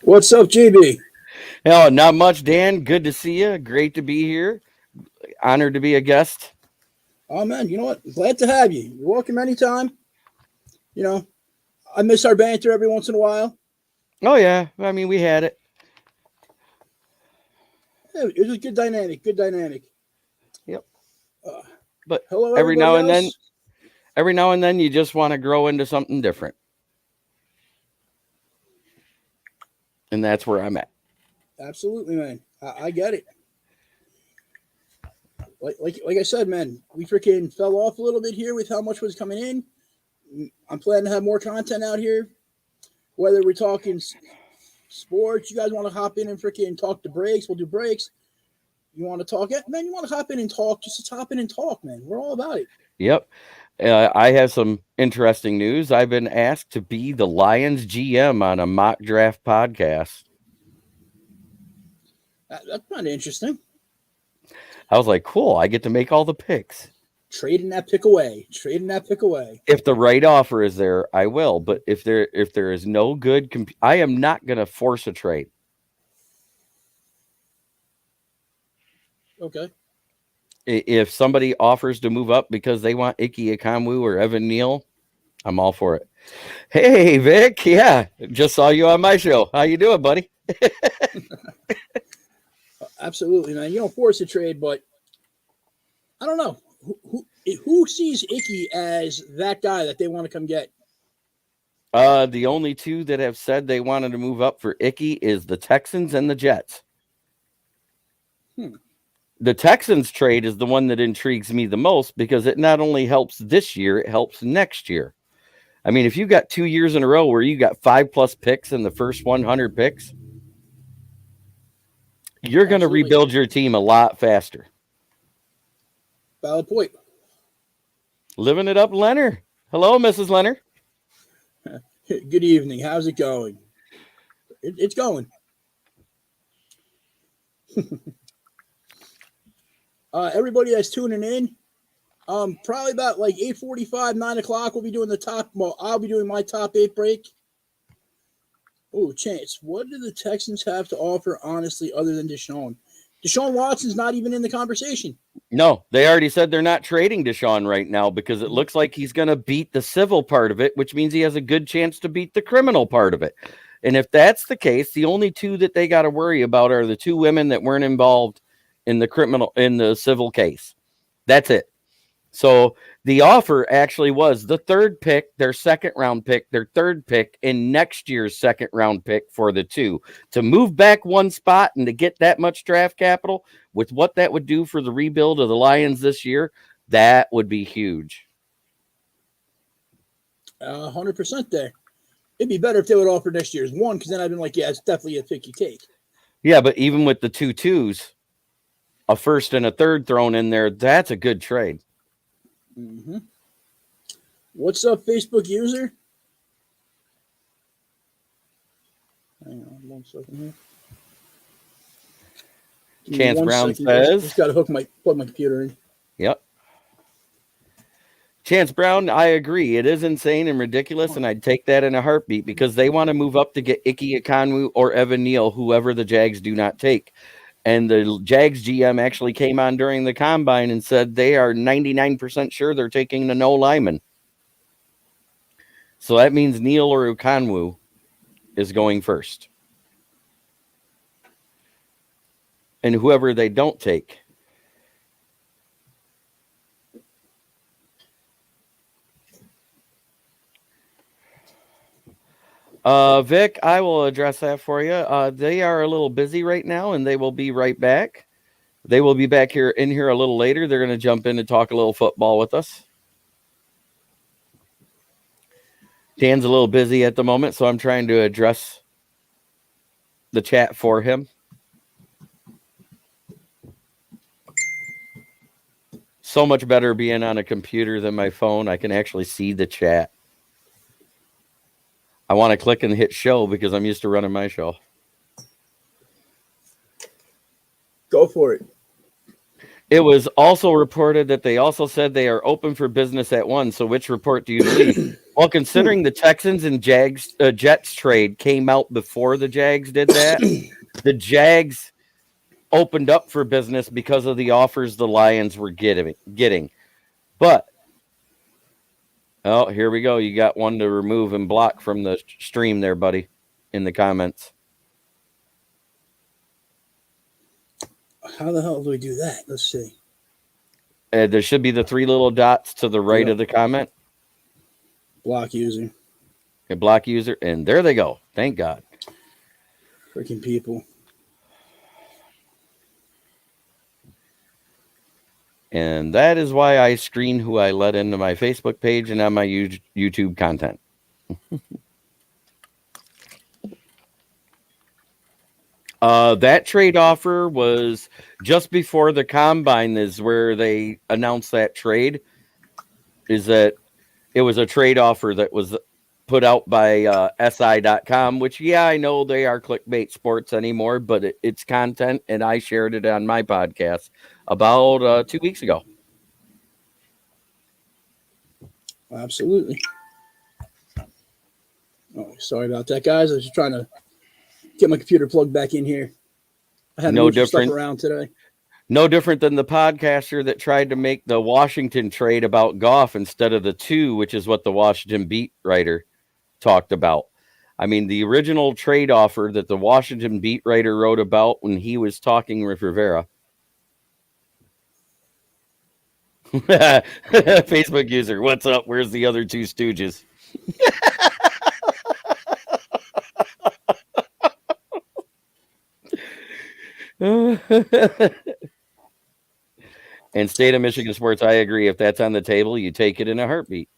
What's up, GB? Oh, not much, Dan. Good to see you. Great to be here. Honored to be a guest. Oh man, you know what? Glad to have you. You're welcome anytime. You know, I miss our banter every once in a while. Oh yeah, I mean we had it. Yeah, it was a good dynamic. Good dynamic. Yep. Uh, But Hello, every everybody now and then, else. every now and then, you just want to grow into something different, and that's where I'm at. Absolutely, man. I get it. Like I said, man, we freaking fell off a little bit here with how much was coming in. I'm planning to have more content out here. Whether we're talking sports, you guys want to hop in and freaking talk the breaks, we'll do breaks. You want to talk it, man? You want to hop in and talk? Just hop in and talk, man. We're all about it. Yep. I have some interesting news. I've been asked to be the Lions GM on a mock draft podcast. That's kind of interesting. I was like, cool. I get to make all the picks. Trading that pick away. Trading that pick away. If the right offer is there, I will. But if there is no good, I am not going to force a trade. Okay. If somebody offers to move up because they want Ike Ekonwu or Evan Neal, I'm all for it. Hey, Vic. Yeah, just saw you on my show. How you doing, buddy? Absolutely, man. You don't force a trade, but I don't know. Who sees Icky as that guy that they want to come get? The only two that have said they wanted to move up for Icky is the Texans and the Jets. The Texans trade is the one that intrigues me the most because it not only helps this year, it helps next year. I mean, if you got 2 years in a row where you got 5+ picks in the first 100 picks, you're going to rebuild your team a lot faster. Valid point. Living it up, Leonard. Hello, Mrs. Leonard. Good evening. How's it going? It's going. Everybody that's tuning in, probably about like 8:45, 9 o'clock, we'll be doing the top. Well, I'll be doing my top 8 break. Oh, Chance, what do the Texans have to offer, honestly, other than Deshaun? Deshaun Watson's not even in the conversation. No, they already said they're not trading Deshaun right now because it looks like he's going to beat the civil part of it, which means he has a good chance to beat the criminal part of it. And if that's the case, the only two that they got to worry about are the 2 women that weren't involved in the civil case. That's it. So the offer actually was the 3rd pick, their 2nd round pick, their 3rd pick, and next year's 2nd round pick for the 2 to move back 1 spot and to get that much draft capital with what that would do for the rebuild of the Lions this year. That would be huge. 100% there. It'd be better if they would offer next year's 1, because then I'd been like, yeah, it's definitely a pick you take. Yeah, but even with the 2 2s, a 1st and a 3rd thrown in there, that's a good trade. Mm-hmm. What's up, Facebook user? Hang on 1 second here. Chance Brown says, just got to plug my computer in. Yep. Chance Brown, I agree. It is insane and ridiculous, and I'd take that in a heartbeat because they want to move up to get Ike Ekonwu or Evan Neal, whoever the Jags do not take. And the Jags GM actually came on during the combine and said they are 99% sure they're taking the no lineman. So that means Neal or Ekonwu is going first. And whoever they don't take. Vic, I will address that for you. They are a little busy right now, and they will be right back. They will be back here a little later. They're going to jump in and talk a little football with us. Dan's a little busy at the moment, so I'm trying to address the chat for him. So much better being on a computer than my phone. I can actually see the chat. I want to click and hit show because I'm used to running my show. Go for it. It was also reported that they also said they are open for business at 1. So which report do you believe? Well, considering the Texans and Jets trade came out before the Jags did that, the Jags opened up for business because of the offers the Lions were getting. But oh, here we go. You got one to remove and block from the stream there, buddy, in the comments. How the hell do we do that? Let's see. There should be the 3 little dots to the right of the comment. Block user. A block user, and there they go. Thank God. Freaking people. And that is why I screen who I let into my Facebook page and on my YouTube content. That trade offer was just before the combine is where they announced that trade. Is that it was a trade offer that was put out by SI.com, which, yeah, I know they are clickbait sports anymore, but it's content, and I shared it on my podcast about 2 weeks ago. Absolutely. Oh, sorry about that, guys. I was just trying to get my computer plugged back in here. I had to move some stuff around today. No different than the podcaster that tried to make the Washington trade about Goff instead of the 2, which is what the Washington beat writer talked about. I mean, the original trade offer that the Washington beat writer wrote about when he was talking with Rivera. Facebook user, what's up? Where's the other 2 stooges? And State of Michigan Sports, I agree. If that's on the table, you take it in a heartbeat.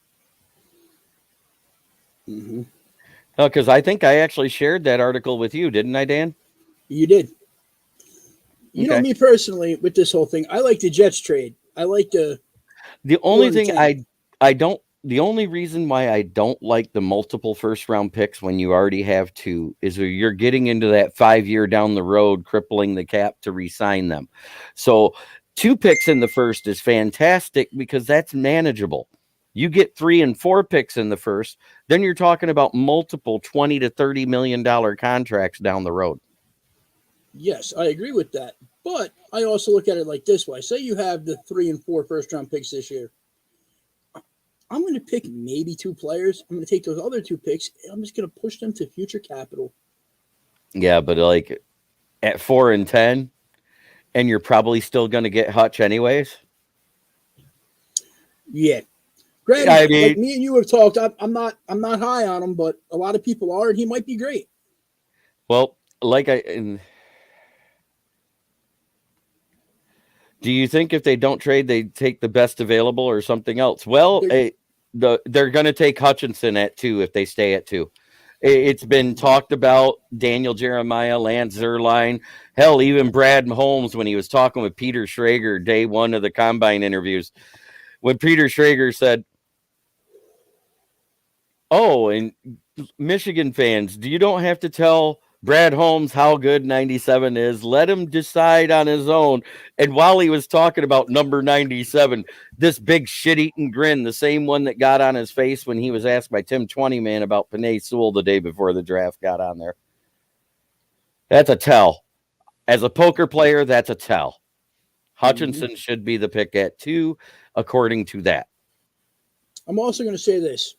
Mm-hmm. Oh, because I think I actually shared that article with you, didn't I, Dan? You did. You know me personally with this whole thing. I like the Jets trade. I like the only thing I don't. The only reason why I don't like the multiple first round picks when you already have 2 is you're getting into that 5-year down the road, crippling the cap to re-sign them. So 2 picks in the first is fantastic because that's manageable. You get 3 and 4 picks in the first, then you're talking about multiple $20 to $30 million contracts down the road. Yes, I agree with that. But I also look at it like this way. Say you have the 3 and 4 first round picks this year. I'm going to pick maybe 2 players. I'm going to take those other 2 picks, and I'm just going to push them to future capital. Yeah, but like at 4 and 10, and you're probably still going to get Hutch anyways. Yeah. Granted, I mean, like me and you have talked. I'm not high on him, but a lot of people are, and he might be great. Well, do you think if they don't trade, they take the best available or something else? Well, they're going to take Hutchinson at 2 if they stay at 2. It's been talked about. Daniel Jeremiah, Lance Zierlein, hell, even Brad Holmes when he was talking with Peter Schrager day 1 of the combine interviews. When Peter Schrager said, "Oh, and Michigan fans, you don't have to tell Brad Holmes how good 97 is. Let him decide on his own." And while he was talking about number 97, this big shit-eating grin, the same one that got on his face when he was asked by Tim 20-Man about Penei Sewell the day before the draft got on there. That's a tell. As a poker player, that's a tell. Hutchinson should be the pick at 2, according to that. I'm also going to say this.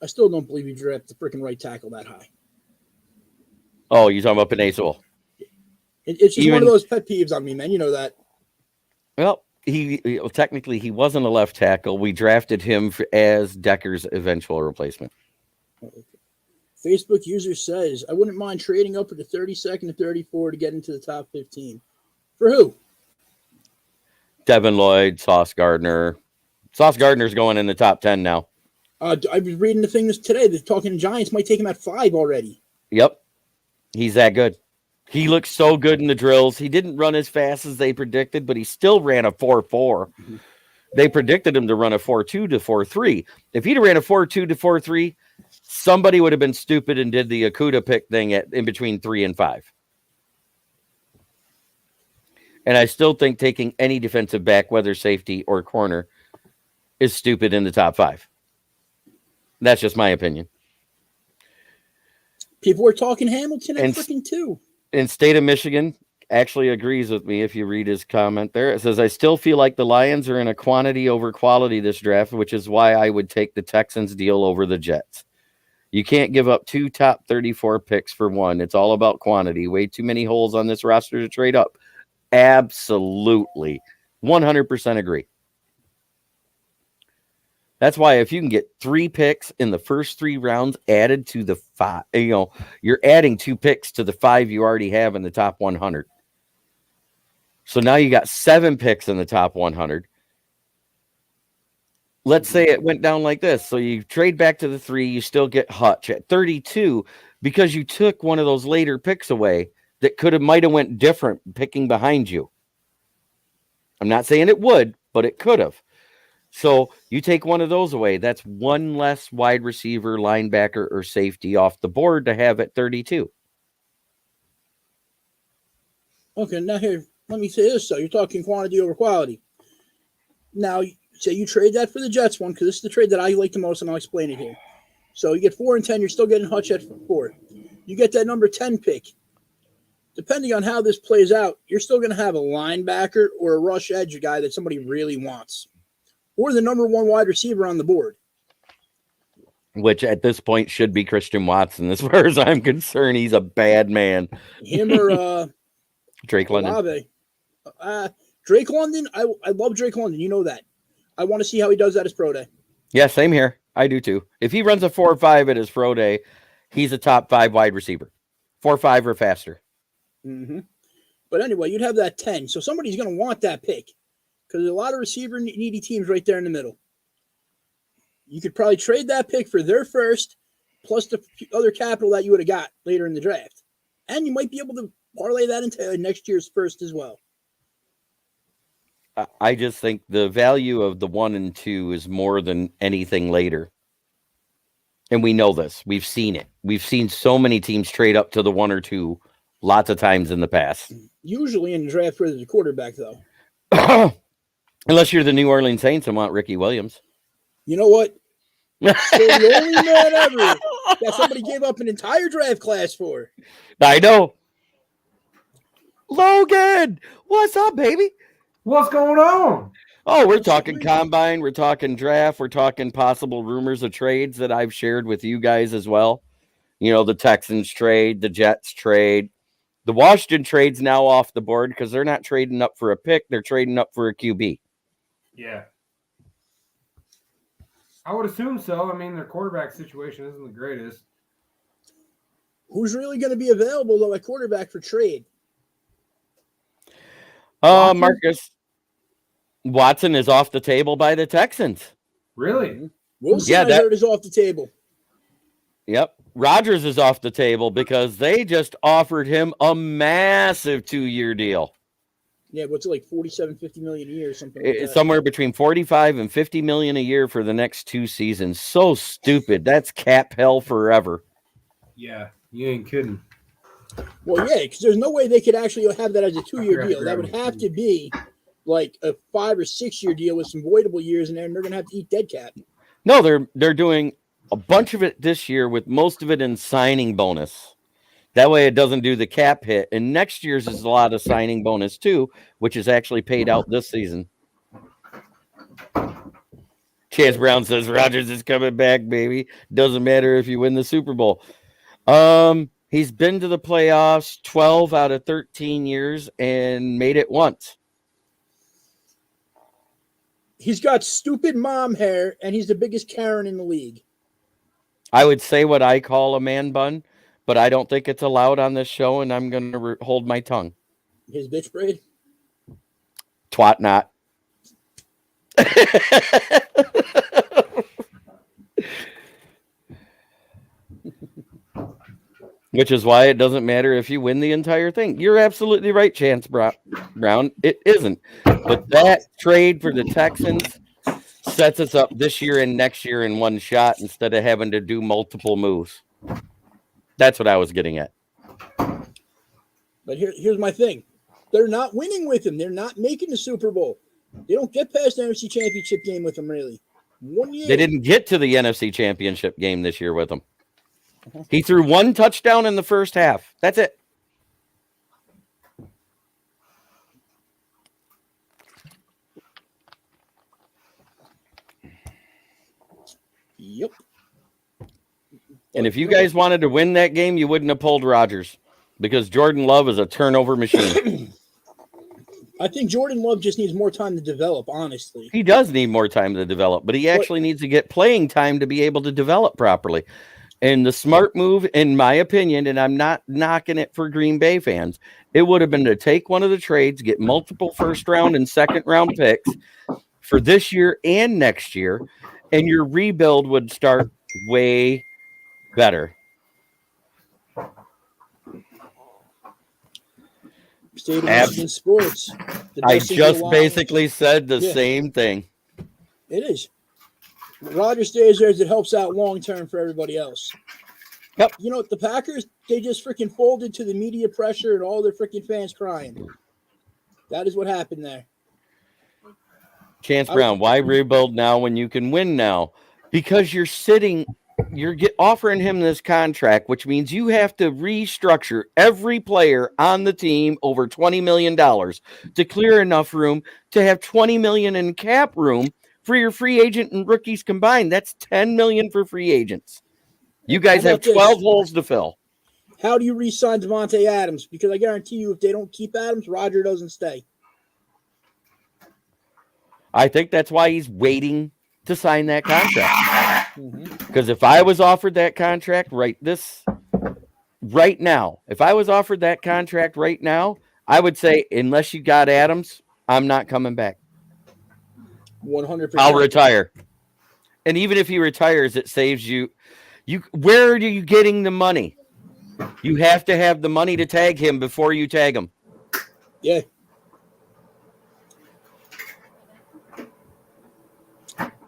I still don't believe you draft the freaking right tackle that high. Oh, you're talking about Penei Sewell. It's just one of those pet peeves on me, man. You know that. Well, technically he wasn't a left tackle. We drafted him as Decker's eventual replacement. Okay. Facebook user says, I wouldn't mind trading up to the 32nd to 34 to get into the top 15. For who? Devin Lloyd, Sauce Gardner. Sauce Gardner's going in the top 10 now. I was reading the things today. They're talking Giants might take him at 5 already. Yep. He's that good. He looks so good in the drills. He didn't run as fast as they predicted, but he still ran a 4.4. Mm-hmm. They predicted him to run a 4.2 to 4.3. If he'd ran a 4.2 to 4.3, somebody would have been stupid and did the Akuda pick thing in between 3 and 5. And I still think taking any defensive back, whether safety or corner, is stupid in the top 5. That's just my opinion. People were talking Hamilton at And freaking 2. in state of Michigan actually agrees with me if you read his comment there. It says, I still feel like the Lions are in a quantity over quality this draft, which is why I would take the Texans deal over the Jets. You can't give up 2 top 34 picks for one. It's all about quantity. Way too many holes on this roster to trade up. Absolutely. 100% agree. That's why if you can get 3 picks in the first 3 rounds added to the 5, you're adding 2 picks to the 5 you already have in the top 100. So now you got 7 picks in the top 100. Let's say it went down like this. So you trade back to the 3, you still get Hutch at 32 because you took one of those later picks away that might have went different picking behind you. I'm not saying it would, but it could have. So you take one of those away. That's one less wide receiver, linebacker, or safety off the board to have at 32. Okay, now here, let me say this. So you're talking quantity over quality. Now, say you trade that for the Jets one, because this is the trade that I like the most, and I'll explain it here. So you get 4 and 10, you're still getting Hutch at 4. You get that number 10 pick. Depending on how this plays out, you're still going to have a linebacker or a rush edge guy that somebody really wants, or the number 1 wide receiver on the board. Which at this point should be Christian Watson. As far as I'm concerned, he's a bad man. Him or Drake London. Drake London, I love Drake London. You know that. I want to see how he does at his pro day. Yeah, same here. I do too. If he runs a 4.5 at his pro day, he's a top 5 wide receiver. 4.5 or faster. Mm-hmm. But anyway, you'd have that 10. So somebody's going to want that pick because there's a lot of receiver needy teams right there in the middle. You could probably trade that pick for their first plus the other capital that you would have got later in the draft. And you might be able to parlay that into next year's first as well. I just think the value of the 1 and 2 is more than anything later. And we know this. We've seen it. We've seen so many teams trade up to the 1 or 2 lots of times in the past. Usually in the draft where there's a quarterback, though. Unless you're the New Orleans Saints and want Ricky Williams. You know what? So the only man ever that somebody gave up an entire draft class for. I know. Logan, what's up, baby? What's going on? Oh, we're talking combine. We're talking draft. We're talking possible rumors of trades that I've shared with you guys as well. You know, the Texans trade, the Jets trade. The Washington trade's now off the board because they're not trading up for a pick. They're trading up for a QB. Yeah. I would assume so. I mean, their quarterback situation isn't the greatest. Who's really going to be available, though, at quarterback for trade? Marcus Watson is off the table by the Texans. Really? Wilson, I heard, is off the table. Yep. Rodgers is off the table because they just offered him a massive 2-year deal. Yeah, what's it like, $47-50 million a year or something like that? Somewhere between $45 and $50 million a year for the next 2 seasons. So stupid. That's cap hell forever. Yeah, you ain't kidding. Well, yeah, because there's no way they could actually have that as a 2-year deal. That would have to be like a 5 or 6 year deal with some voidable years in there, and they're going to have to eat dead cap. No, they're doing a bunch of it this year with most of it in signing bonus. That way it doesn't do the cap hit. And next year's is a lot of signing bonus too, which is actually paid out this season. Chance Brown says Rodgers is coming back, baby. Doesn't matter if you win the Super Bowl. He's been to the playoffs 12 out of 13 years and made it once. He's got stupid mom hair, and he's the biggest Karen in the league. I would say what I call a man bun, but I don't think it's allowed on this show, and I'm going to hold my tongue. His bitch braid? Twat not. Which is why it doesn't matter if you win the entire thing. You're absolutely right, Chance Brown. It isn't. But that trade for the Texans sets us up this year and next year in one shot instead of having to do multiple moves. That's what I was getting at. But here's my thing. They're not winning with him. They're not making the Super Bowl. They don't get past the NFC Championship game with him, really. 1 year. They didn't get to the NFC Championship game this year with him. He threw 1 touchdown in the first half. That's it. Yep. And if you guys wanted to win that game, you wouldn't have pulled Rodgers because Jordan Love is a turnover machine. I think Jordan Love just needs more time to develop, honestly. He does need more time to develop, but he actually needs to get playing time to be able to develop properly. And the smart move, in my opinion, and I'm not knocking it for Green Bay fans, it would have been to take one of the trades, get multiple first-round and second-round picks for this year and next year, and your rebuild would start way better. State of Michigan sports. I just basically said the same thing. It is. Rodgers stays there as it helps out long term for everybody else. Yep. You know, the Packers, they just freaking folded to the media pressure and all their freaking fans crying. That is what happened there. Chance Brown, why rebuild now when you can win now? Because you're offering him this contract, which means you have to restructure every player on the team over $20 million to clear enough room to have $20 million in cap room for your free agent and rookies combined. That's $10 million for free agents. You guys have 12 holes to fill. How do you re-sign Devontae Adams? Because I guarantee you, if they don't keep Adams, Roger doesn't stay. I think that's why he's waiting to sign that contract. Because if I was offered that contract right now, I would say, unless you got Adams, I'm not coming back. 100%. I'll retire. And even if he retires, it saves you. Where are you getting the money? You have to have the money to tag him before you tag him. Yeah.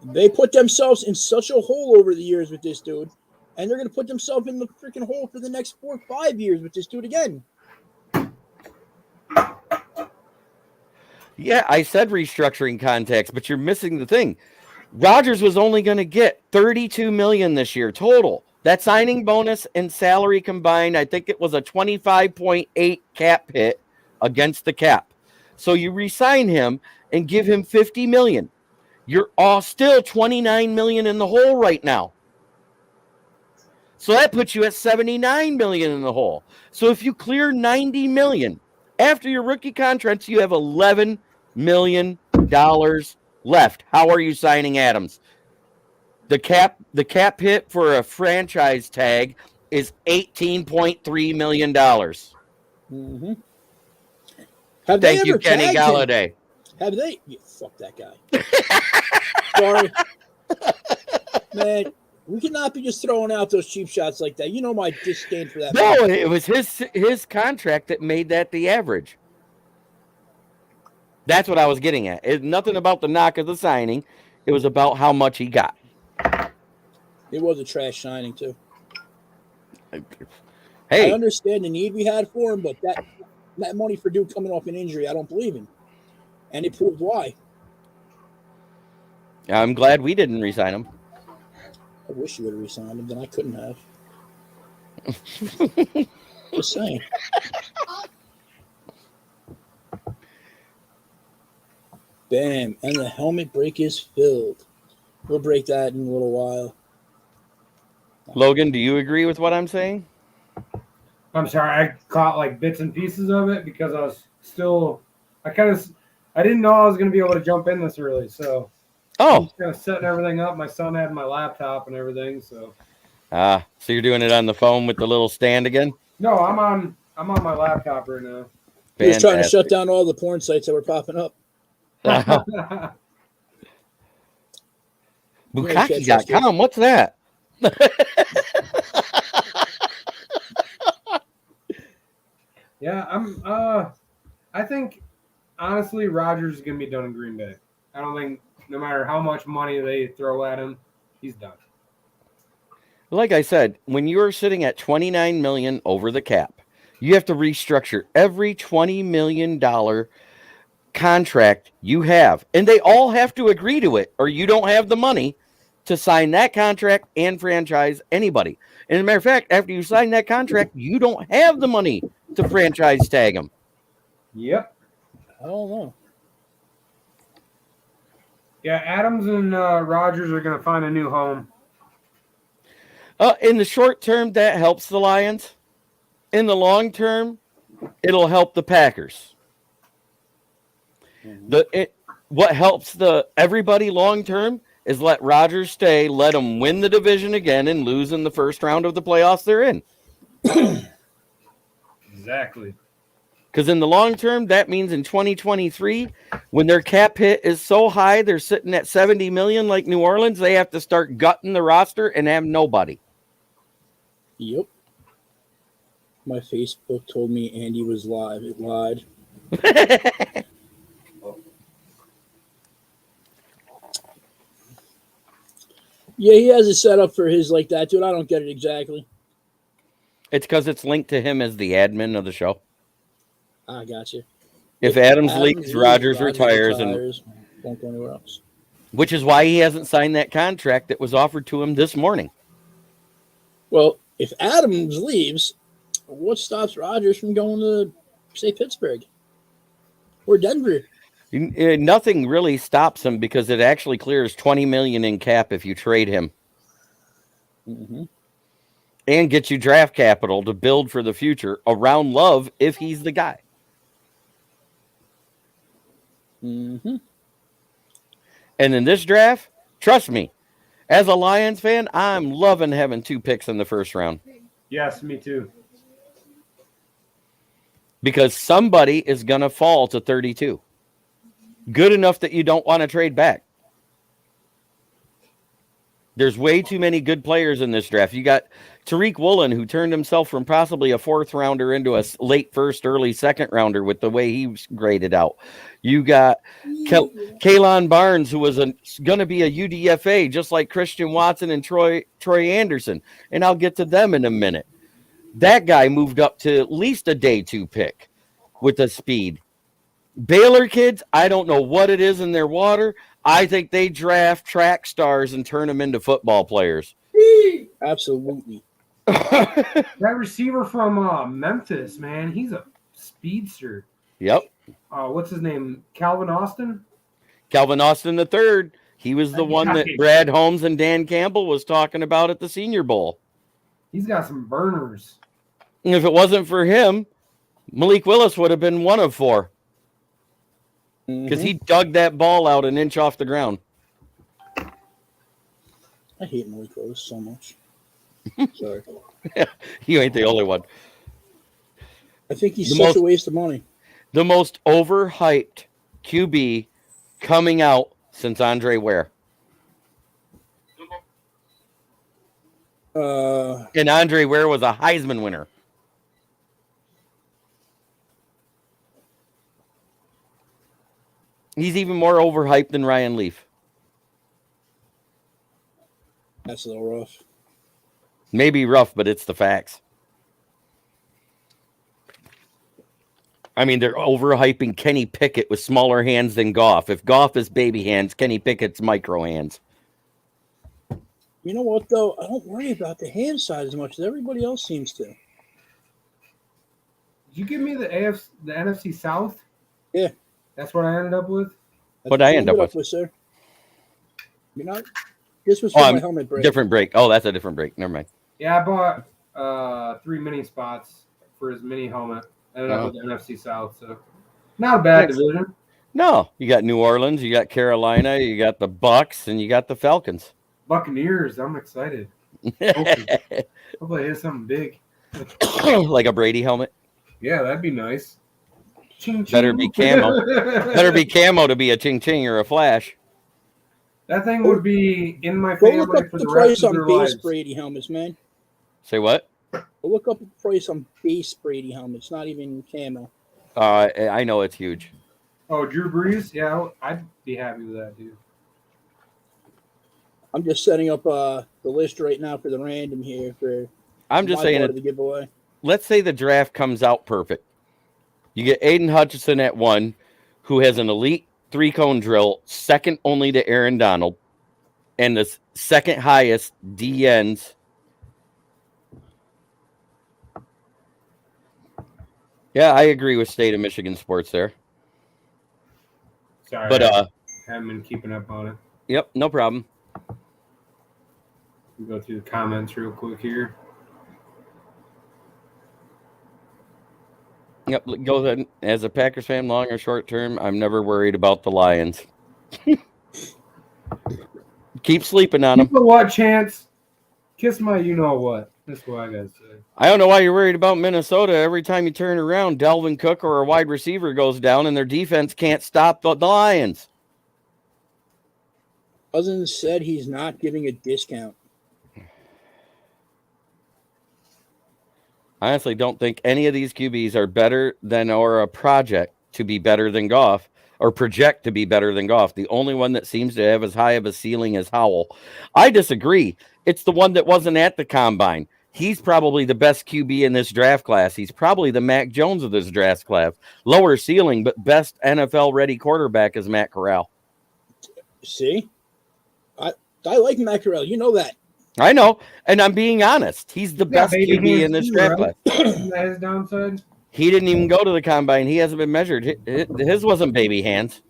They put themselves in such a hole over the years with this dude, and they're going to put themselves in the freaking hole for the next 4 or 5 years with this dude again. Yeah, I said restructuring context, but you're missing the thing. Rodgers was only going to get $32 million this year total. That signing bonus and salary combined, I think it was a 25.8 cap hit against the cap. So you re-sign him and give him $50 million. You're all still $29 million in the hole right now. So that puts you at $79 million in the hole. So if you clear $90 million after your rookie contracts, you have $11 million left. How are you signing Adams? The cap hit for a franchise tag is $18.3 million. Mm-hmm. Thank you, Kenny Galladay. Have they? Yeah, fuck that guy. Sorry. Man, we cannot be just throwing out those cheap shots like that. You know my disdain for that. No, it was his contract that made that the average. That's what I was getting at. It's nothing about the knock of the signing. It was about how much he got. It was a trash signing, too. Hey. I understand the need we had for him, but that money for dude coming off an injury, I don't believe in. And it proved why. I'm glad we didn't re-sign him. I wish you would have re-signed him, then I couldn't have. Just saying. Bam. And the helmet break is filled. We'll break that in a little while. Logan, do you agree with what I'm saying? I'm sorry, I caught like bits and pieces of it because I was still, I didn't know I was going to be able to jump in this early. So I was kind of setting everything up. My son had my laptop and everything. So so you're doing it on the phone with the little stand again? No, I'm on my laptop right now. He was trying to shut down all the porn sites that were popping up. Bukaki.com, what's that? Yeah, I think honestly Rodgers is gonna be done in Green Bay. I don't think no matter how much money they throw at him, he's done. Like I said, when you're sitting at $29 million over the cap, you have to restructure every $20 million contract you have, and they all have to agree to it, or you don't have the money to sign that contract and franchise anybody. And as a matter of fact, after you sign that contract, you don't have the money to franchise tag him. Yep. I don't know. Yeah, Adams and Rogers are going to find a new home. In the short term, that helps the Lions. In the long term, it'll help the Packers. What helps everybody long term is let Rodgers stay, let him win the division again, and lose in the first round of the playoffs they're in. Exactly. Because in the long term, that means in 2023, when their cap hit is so high, they're sitting at $70 million like New Orleans, they have to start gutting the roster and have nobody. Yep. My Facebook told me Andy was live. It lied. Yeah, he has it set up for his like that, dude. I don't get it exactly. It's because it's linked to him as the admin of the show. I got you. If Adams leaves, Rodgers retires, and won't go anywhere else. Which is why he hasn't signed that contract that was offered to him this morning. Well, if Adams leaves, what stops Rodgers from going to, say, Pittsburgh or Denver? Nothing really stops him because it actually clears $20 million in cap if you trade him, and gets you draft capital to build for the future around Love if he's the guy. And in this draft, trust me, as a Lions fan, I'm loving having 2 picks in the first round. Yes, me too. Because somebody is going to fall to 32. Good enough that you don't want to trade back. There's way too many good players in this draft. You got Tariq Woolen, who turned himself from possibly a 4th rounder into a late 1st, early 2nd rounder with the way he was graded out. You got Kalon Barnes, who was going to be a UDFA, just like Christian Watson and Troy Anderson. And I'll get to them in a minute. That guy moved up to at least a day 2 pick with the speed. Baylor kids, I don't know what it is in their water. I think they draft track stars and turn them into football players. Absolutely. That receiver from Memphis, man, he's a speedster. Yep. What's his name? Calvin Austin? Calvin Austin III. He was the one that Brad Holmes and Dan Campbell was talking about at the Senior Bowl. He's got some burners. And if it wasn't for him, Malik Willis would have been one of 4. Because he dug that ball out an inch off the ground. I hate Malik Willis so much. Sorry. You ain't the only one. I think he's such a waste of money. The most overhyped QB coming out since Andre Ware. And Andre Ware was a Heisman winner. He's even more overhyped than Ryan Leaf. That's a little rough. Maybe rough, but it's the facts. I mean, they're overhyping Kenny Pickett with smaller hands than Goff. If Goff is baby hands, Kenny Pickett's micro hands. You know what, though? I don't worry about the hand size as much as everybody else seems to. Did you give me the NFC South? Yeah. That's what I ended up with? What I end up with, sir? You know, this was for my helmet break. Different break. Oh, that's a different break. Never mind. Yeah, I bought 3 mini spots for his mini helmet. Ended up with the NFC South, so not a bad division. No, you got New Orleans, you got Carolina, you got the Bucks, and you got the Falcons. Buccaneers, I'm excited. Hopefully it's something big. Like a Brady helmet? Yeah, that'd be nice. Ching, ching. Better be camo. Better be camo to be a ching ching or a flash. That thing would be in my Go family look up for the the rest price of on their base lives. Brady helmets, man. Say what? Go look up the price on base Brady helmets, not even camo. I know it's huge. Oh, Drew Brees? Yeah, I'd be happy with that, dude. I'm just setting up the list right now for the random here. I'm just saying the giveaway. Let's say the draft comes out perfect. You get Aiden Hutchinson at 1, who has an elite 3-cone drill, second only to Aaron Donald, and second highest DNs. Yeah, I agree with State of Michigan Sports there. Sorry, But I haven't been keeping up on it. Yep, no problem. We'll go through the comments real quick here. Yep, go ahead. As a Packers fan, long or short term, I'm never worried about the Lions. Keep sleeping on them. You know what, Chance? Kiss my you-know-what. That's what I got to say. I don't know why you're worried about Minnesota. Every time you turn around, Dalvin Cook or a wide receiver goes down, and their defense can't stop the Lions. Cousins said he's not giving a discount. I honestly don't think any of these QBs are better than or a project to be better than Goff or project to be better than Goff. The only one that seems to have as high of a ceiling as Howell. I disagree. It's the one that wasn't at the combine. He's probably the best QB in this draft class. He's probably the Mac Jones of this draft class. Lower ceiling, but best NFL-ready quarterback is Matt Corral. See? I like Matt Corral. You know that. I know, and I'm being honest. He's the best QB in this draft class. His downside. He didn't even go to the combine. He hasn't been measured. His wasn't baby hands.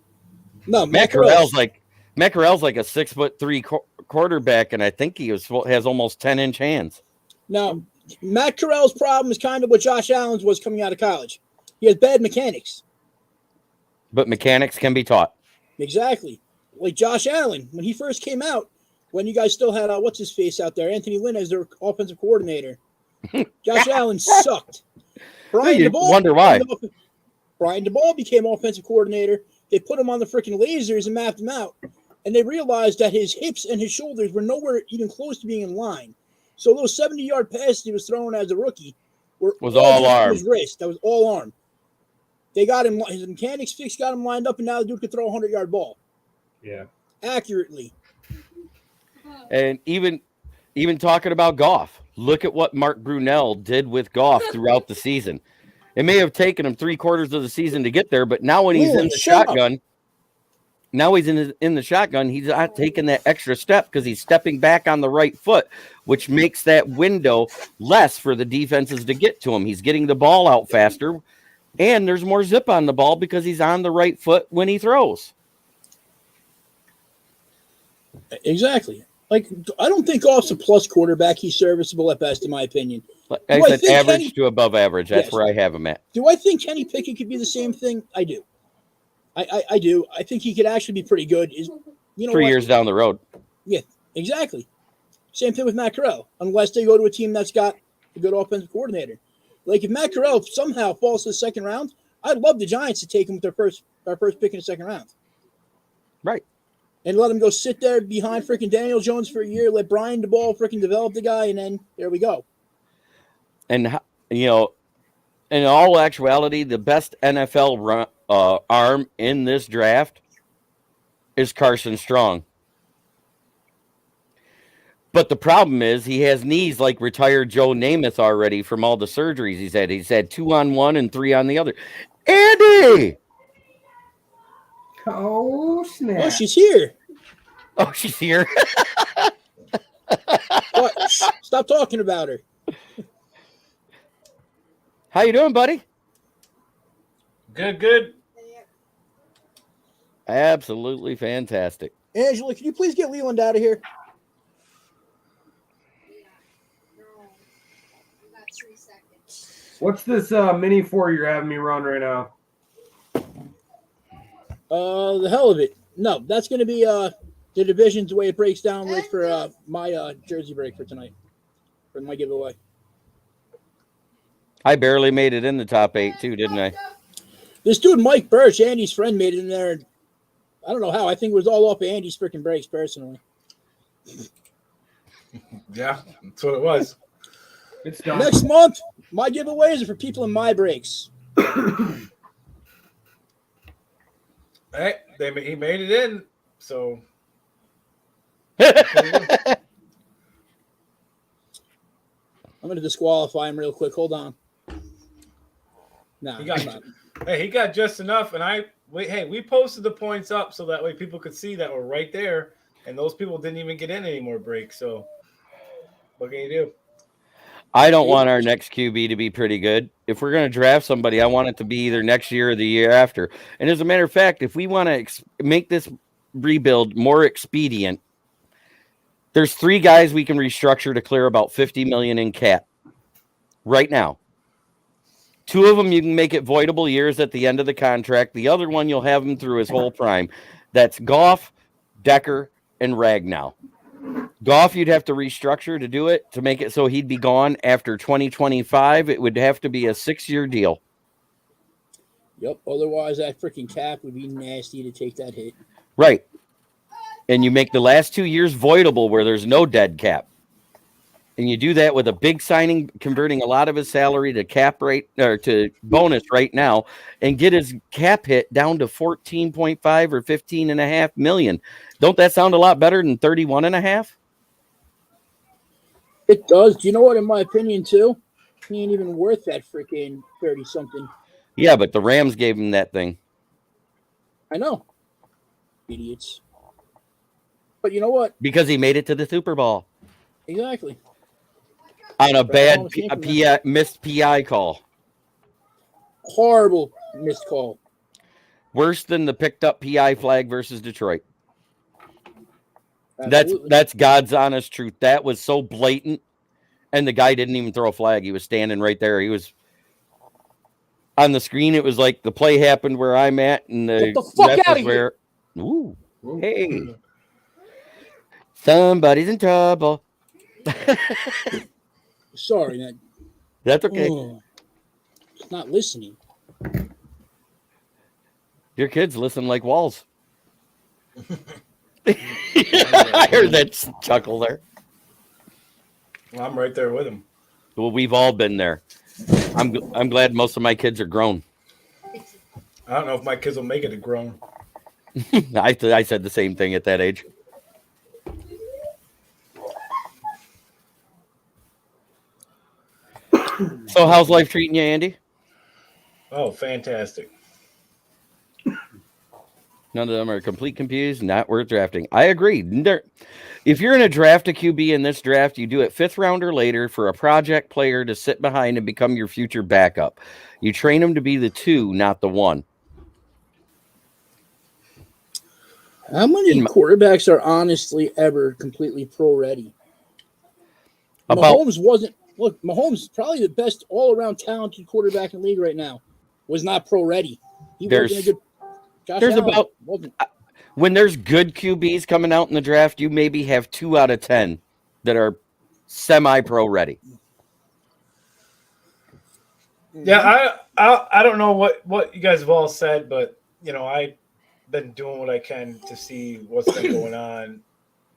No, Matt Corral's like a 6'3" quarterback, and I think he has almost 10-inch hands. Now, Matt Corral's problem is kind of what Josh Allen's was coming out of college. He has bad mechanics. But mechanics can be taught. Exactly. Like Josh Allen, when he first came out, when you guys still had, what's his face out there, Anthony Lynn as their offensive coordinator. Josh Allen sucked. You wonder why. Brian DeBall became offensive coordinator. They put him on the freaking lasers and mapped him out. And they realized that his hips and his shoulders were nowhere even close to being in line. So those 70-yard passes he was throwing as a rookie was all arm. His wrist. That was all arm. They got him, his mechanics fixed, got him lined up, and now the dude could throw a 100-yard ball. Yeah. Accurately. And even talking about Goff, look at what Mark Brunell did with Goff throughout the season. It may have taken him 3/4 of the season to get there, but now when he's in the shotgun, he's not taking that extra step because he's stepping back on the right foot, which makes that window less for the defenses to get to him. He's getting the ball out faster, and there's more zip on the ball because he's on the right foot when he throws. Exactly. Like, I don't think Goff's a plus quarterback. He's serviceable at best, in my opinion. Like I said, average to above average. That's where I have him at. Do I think Kenny Pickett could be the same thing? I do. I do. I think he could actually be pretty good. 3 years down the road. Yeah, exactly. Same thing with Matt Corral, unless they go to a team that's got a good offensive coordinator. Like, if Matt Corral somehow falls to the second round, I'd love the Giants to take him with their first pick in the second round. Right. And let him go sit there behind freaking Daniel Jones for a year, let Brian DeBall freaking develop the guy, and then there we go. And, in all actuality, the best NFL arm in this draft is Carson Strong. But the problem is he has knees like retired Joe Namath already from all the surgeries he's had. He's had 2 on one and 3 on the other. Andy! Oh, snap. Oh, she's here. Oh, she's here. What? Stop talking about her. How you doing, buddy? Good. Absolutely fantastic. Angela, can you please get Leland out of here? What's this mini 4 you're having me run right now? The hell of it. No, that's going to be the divisions the way it breaks down with for my jersey break for tonight, for my giveaway. I barely made it in the top 8 too, didn't I? This dude Mike Birch, Andy's friend, made it in there. I don't know how. I think it was all off of Andy's freaking breaks, personally. Yeah, that's what it was. It's done. Next month, my giveaways are for people in my breaks. Hey, he made it in, so. I'm going to disqualify him real quick. Hold on. No, he got just enough, and we posted the points up so that way people could see that we're right there. and those people didn't even get in any more breaks. So what can you do? I don't want our next QB to be pretty good. If we're going to draft somebody, I want it to be either next year or the year after. And as a matter of fact, if we want to make this rebuild more expedient, there's 3 guys we can restructure to clear about $50 million in cap right now. 2 of them you can make it voidable years at the end of the contract. The other one you'll have him through his whole prime. That's Goff, Decker, and Ragnow. Goff, you'd have to restructure to do it, to make it so he'd be gone after 2025. It would have to be a 6-year deal. Yep. Otherwise, that freaking cap would be nasty to take that hit. Right. And you make the last 2 years voidable where there's no dead cap. And you do that with a big signing, converting a lot of his salary to cap rate or to bonus right now, and get his cap hit down to 14.5 or 15.5 million. Don't that sound a lot better than 31.5? It does. Do you know what? In my opinion, too, he ain't even worth that freaking 30-something. Yeah, but the Rams gave him that thing. I know. Idiots. But you know what? Because he made it to the Super Bowl. Exactly. On a bad missed PI call. Horrible missed call. Worse than the picked up PI flag versus Detroit. Absolutely. That's God's honest truth. That was so blatant, and the guy didn't even throw a flag. He was standing right there. He was on the screen. It was like the play happened where I'm at, and Get the fuck out of here. Ooh, hey, somebody's in trouble. Sorry, man. That's okay. It's not listening. Your kids listen like walls. I heard that chuckle there. Well, I'm right there with him. Well, we've all been there. I'm glad most of my kids are grown. I don't know if my kids will make it to grown. I said the same thing at that age. So how's life treating you, Andy? Oh, fantastic. None of them are complete confused, not worth drafting. I agree. If you're in a draft a QB in this draft, you do it 5th round or later for a project player to sit behind and become your future backup. You train him to be the 2, not the 1. How many quarterbacks are honestly ever completely pro ready? Mahomes wasn't. Look, Mahomes, probably the best all-around talented quarterback in the league right now, was not pro-ready. He wasn't a good. There's about when there's good QBs coming out in the draft, you maybe have 2 out of 10 that are semi-pro ready. Yeah, I don't know what you guys have all said, but I've been doing what I can to see what's been going on.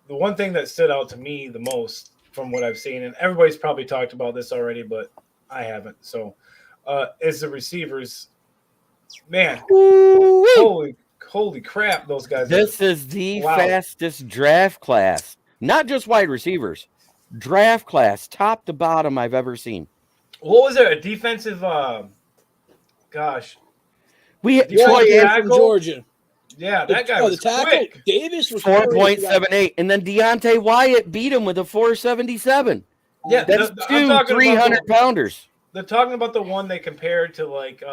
The one thing that stood out to me the most from what I've seen, and everybody's probably talked about this already, but I haven't. So, is the receivers, man, holy crap, those guys. This is the fastest draft class, not just wide receivers, draft class, top to bottom I've ever seen. What was it? A defensive, we had Troy from Georgia. Yeah, that guy was quick. Davis was 4.78, and then Deontay Wyatt beat him with a 4.77. Yeah, that's 2 300-pounders. They're talking about the one they compared to like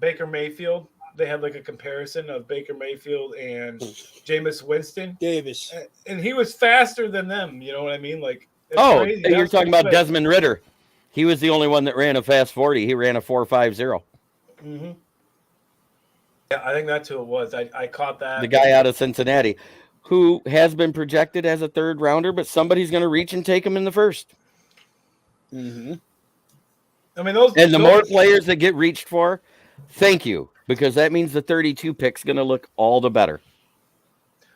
Baker Mayfield. They had like a comparison of Baker Mayfield and Jameis Winston. Davis, and he was faster than them. You know what I mean? Like, crazy. You're talking about Desmond Ridder. He was the only one that ran a fast 40. He ran a 4.50. Mm-hmm. Yeah, I think that's who it was. I caught that. The guy out of Cincinnati who has been projected as a 3rd rounder, but somebody's going to reach and take him in the 1st. Mm-hmm. I mean, the more players that get reached for, thank you, because that means the 32 pick's going to look all the better.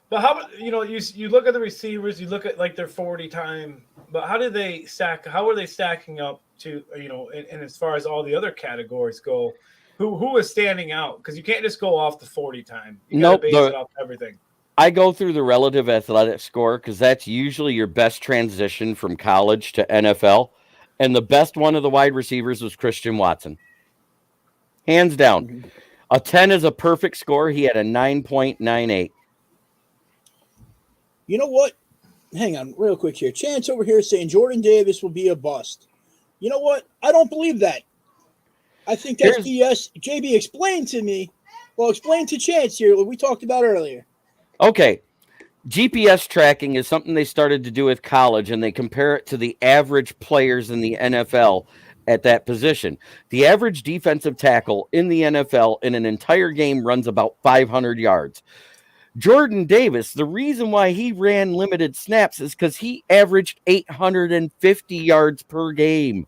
But how you look at the receivers, you look at like their 40 time, but how do they stack? How are they stacking up to and as far as all the other categories go? Who is standing out? Because you can't just go off the 40 time. You got to base it off everything. I go through the relative athletic score because that's usually your best transition from college to NFL. And the best one of the wide receivers was Christian Watson. Hands down. Mm-hmm. A 10 is a perfect score. He had a 9.98. You know what? Hang on real quick here. Chance over here saying Jordan Davis will be a bust. You know what? I don't believe that. I think that's BS. JB, explain to me. Well, explain to Chance here what we talked about earlier. Okay. GPS tracking is something they started to do with college, and they compare it to the average players in the NFL at that position. The average defensive tackle in the NFL in an entire game runs about 500 yards. Jordan Davis, the reason why he ran limited snaps is because he averaged 850 yards per game.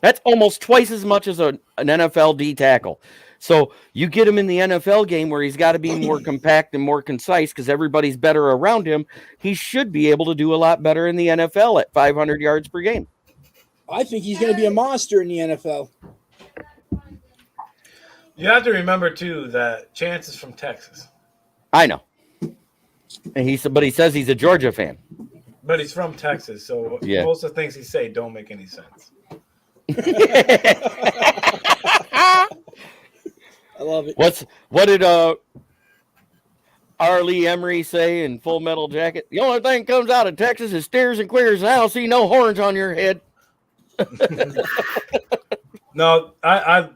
That's almost twice as much as an NFL D tackle. So you get him in the NFL game where he's got to be more compact and more concise because everybody's better around him. He should be able to do a lot better in the NFL at 500 yards per game. I think he's going to be a monster in the NFL. You have to remember, too, that Chance is from Texas. I know. And but he says he's a Georgia fan. But he's from Texas, so most of the things he say don't make any sense. I love it. What did R. Lee Emery say in Full Metal Jacket? The only thing comes out of Texas is steers and queers, and I don't see no horns on your head. No,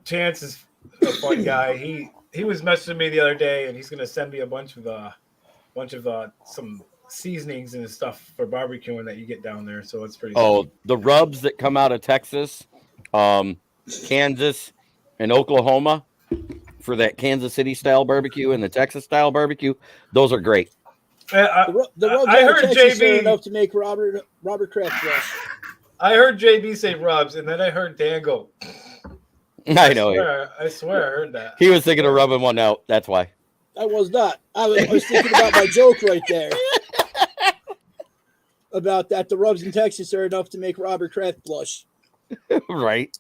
Chance is a fun guy. He was messaging me the other day, and he's going to send me a bunch of some seasonings and stuff for barbecuing that you get down there. So it's pretty. Oh, the rubs that come out of Texas, Kansas, and Oklahoma for that Kansas City style barbecue and the Texas style barbecue, those are great. The rubs I heard Texas JB enough to make Robert Kraft fresh. I heard JB say rubs, and then I heard Dan go. I know. I swear I heard that. He was thinking of rubbing one out. That's why. I was not. I was thinking about my joke right there. About that, the rubs in Texas are enough to make Robert Kraft blush. Right.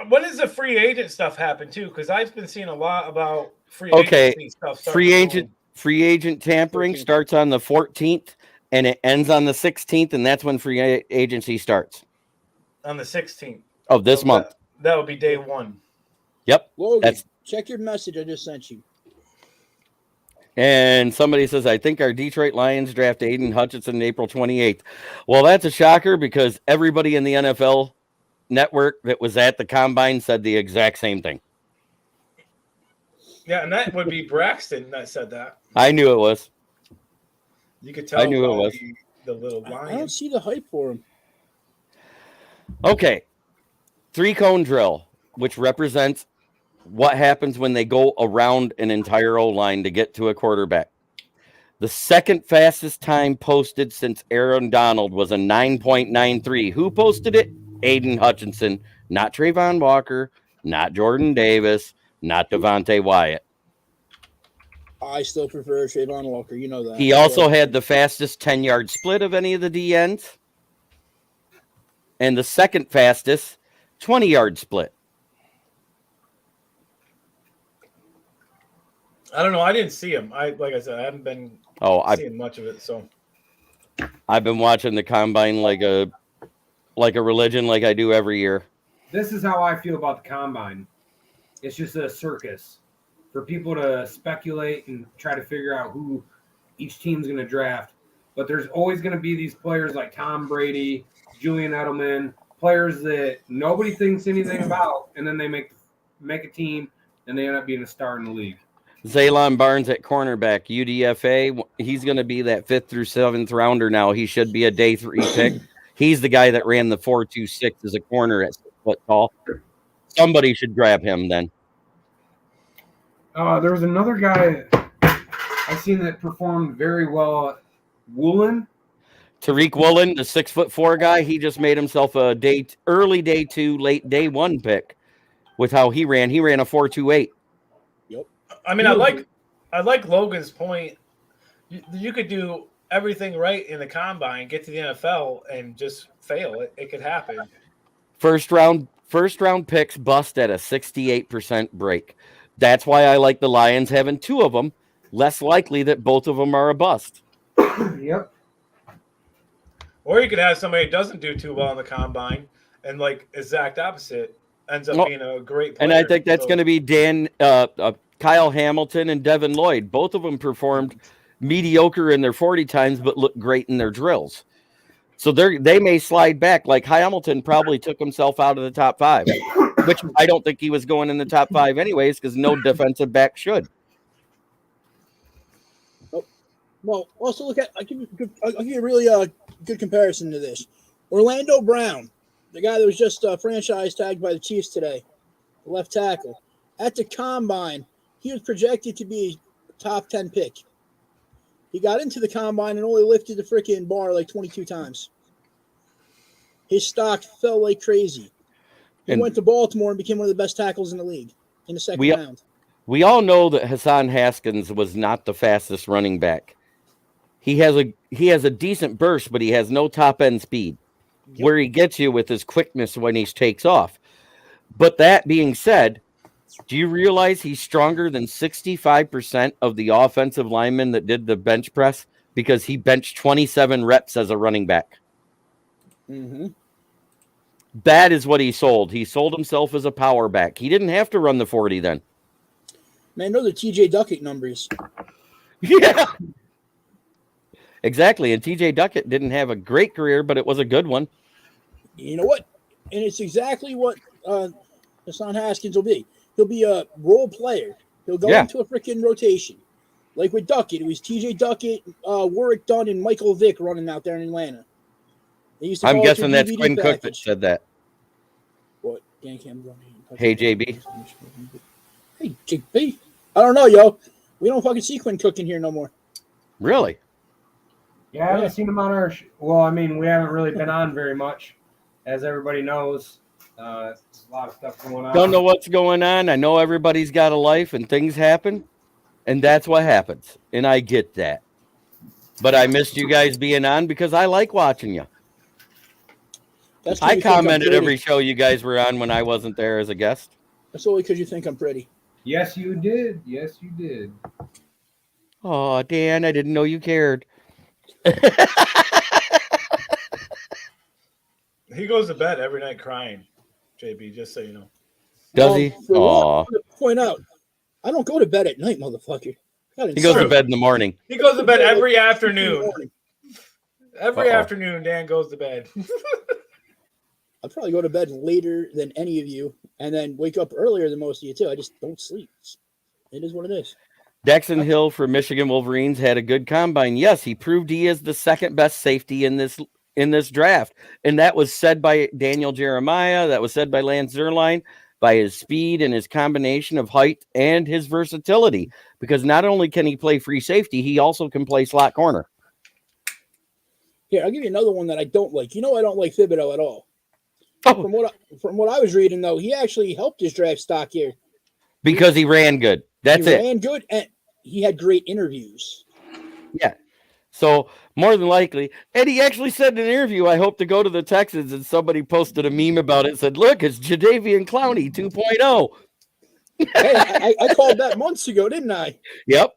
When does the free agent stuff happen too? Because I've been seeing a lot about free agency stuff. Free agent tampering 14th. Starts on the 14th and it ends on the 16th, and that's when free agency starts. On the 16th of this month. That would be day one. Yep. Logan, check your message I just sent you. And somebody says, I think our Detroit Lions draft Aiden Hutchinson April 28th. Well, that's a shocker because everybody in the NFL network that was at the combine said the exact same thing. Yeah, and that would be Braxton that said that. I knew it was. You could tell. I knew it was. The little lion. I don't see the hype for him. Okay. 3-cone drill, which represents what happens when they go around an entire O-line to get to a quarterback. The second fastest time posted since Aaron Donald was a 9.93. Who posted it? Aiden Hutchinson, not Trayvon Walker, not Jordan Davis, not Devontae Wyatt. I still prefer Trayvon Walker. You know that. He also had the fastest 10-yard split of any of the DNs. And the second fastest 20-yard split. I don't know. I didn't see him. Like I said, I haven't been seeing much of it. So I've been watching the combine like a religion, like I do every year. This is how I feel about the combine. It's just a circus for people to speculate and try to figure out who each team's going to draft. But there's always going to be these players like Tom Brady, Julian Edelman, players that nobody thinks anything about, and then they make a team and they end up being a star in the league. Zaylon Barnes at cornerback, UDFA. He's going to be that 5th through 7th rounder now. He should be a day 3 pick. He's the guy that ran the 4.26 as a corner at 6 foot tall. Somebody should grab him then. There was another guy I seen that performed very well. Woolen. Tariq Woolen, the 6'4" guy. He just made himself a early day 2, late day 1 pick with how he ran. He ran a 4.28. I mean, I like Logan's point. You could do everything right in the combine, get to the NFL, and just fail. It could happen. First round picks bust at a 68% break. That's why I like the Lions having 2 of them. Less likely that both of them are a bust. Yep. Or you could have somebody who doesn't do too well in the combine, and like exact opposite ends up being a great player. And I think that's going to be Kyle Hamilton and Devin Lloyd. Both of them performed mediocre in their 40 times, but look great in their drills. So they may slide back. Like Hamilton probably took himself out of the top 5, which I don't think he was going in the top 5 anyways, because no defensive back should. Well, also look at I'll give you a really good comparison to this. Orlando Brown, the guy that was just franchise tagged by the Chiefs today, the left tackle. At the combine, he was projected to be a top 10 pick. He got into the combine and only lifted the freaking bar like 22 times. His stock fell like crazy. He went to Baltimore and became one of the best tackles in the league in the second round. We all know that Hassan Haskins was not the fastest running back. He has a decent burst, but he has no top end speed. Yep. Where he gets you with his quickness when he takes off. But that being said, do you realize he's stronger than 65% of the offensive linemen that did the bench press because he benched 27 reps as a running back? Mm-hmm. That is what he sold. He sold himself as a power back. He didn't have to run the 40 then. Man, those are TJ Duckett numbers. Yeah. Exactly. And TJ Duckett didn't have a great career, but it was a good one. You know what? And it's exactly what Hassan Haskins will be. He'll be a role player. He'll go into a freaking rotation. Like with Duckett, it was TJ Duckett, Warwick Dunn, and Michael Vick running out there in Atlanta. I'm guessing that's Quinn Cook that said that. What? Dan Campbell. Hey, JB. Hey, JB. I don't know, yo. We don't fucking see Quinn Cook in here no more. Really? Yeah, I haven't seen him on our well, I mean, we haven't really been on very much, as everybody knows. There's a lot of stuff going on. Don't know what's going on. I know everybody's got a life and things happen, and that's what happens. And I get that. But I missed you guys being on because I like watching you. I commented every show you guys were on when I wasn't there as a guest. That's only because you think I'm pretty. Yes, you did. Yes, you did. Oh, Dan, I didn't know you cared. He goes to bed every night crying, JB, just so you know. Does he? Oh. Point out, I don't go to bed at night, motherfucker. He goes to bed in the morning. He goes to bed every afternoon. Every afternoon, Dan goes to bed. I'll probably go to bed later than any of you and then wake up earlier than most of you, too. I just don't sleep. It is what it is. Dexon Hill for Michigan Wolverines had a good combine. Yes, he proved he is the second best safety in this draft. And that was said by Daniel Jeremiah. That was said by Lance Zierlein, by his speed and his combination of height and his versatility. Because not only can he play free safety, he also can play slot corner. Here, I'll give you another one that I don't like. You know I don't like Thibodeau at all. Oh. From what I was reading, though, he actually helped his draft stock here. Because he ran good. That's it. He ran good, and he had great interviews. Yeah. So more than likely, and he actually said in an interview, I hope to go to the Texans, and somebody posted a meme about it and said, look, it's Jadeveon Clowney 2.0. Hey, I called that months ago, didn't I? Yep.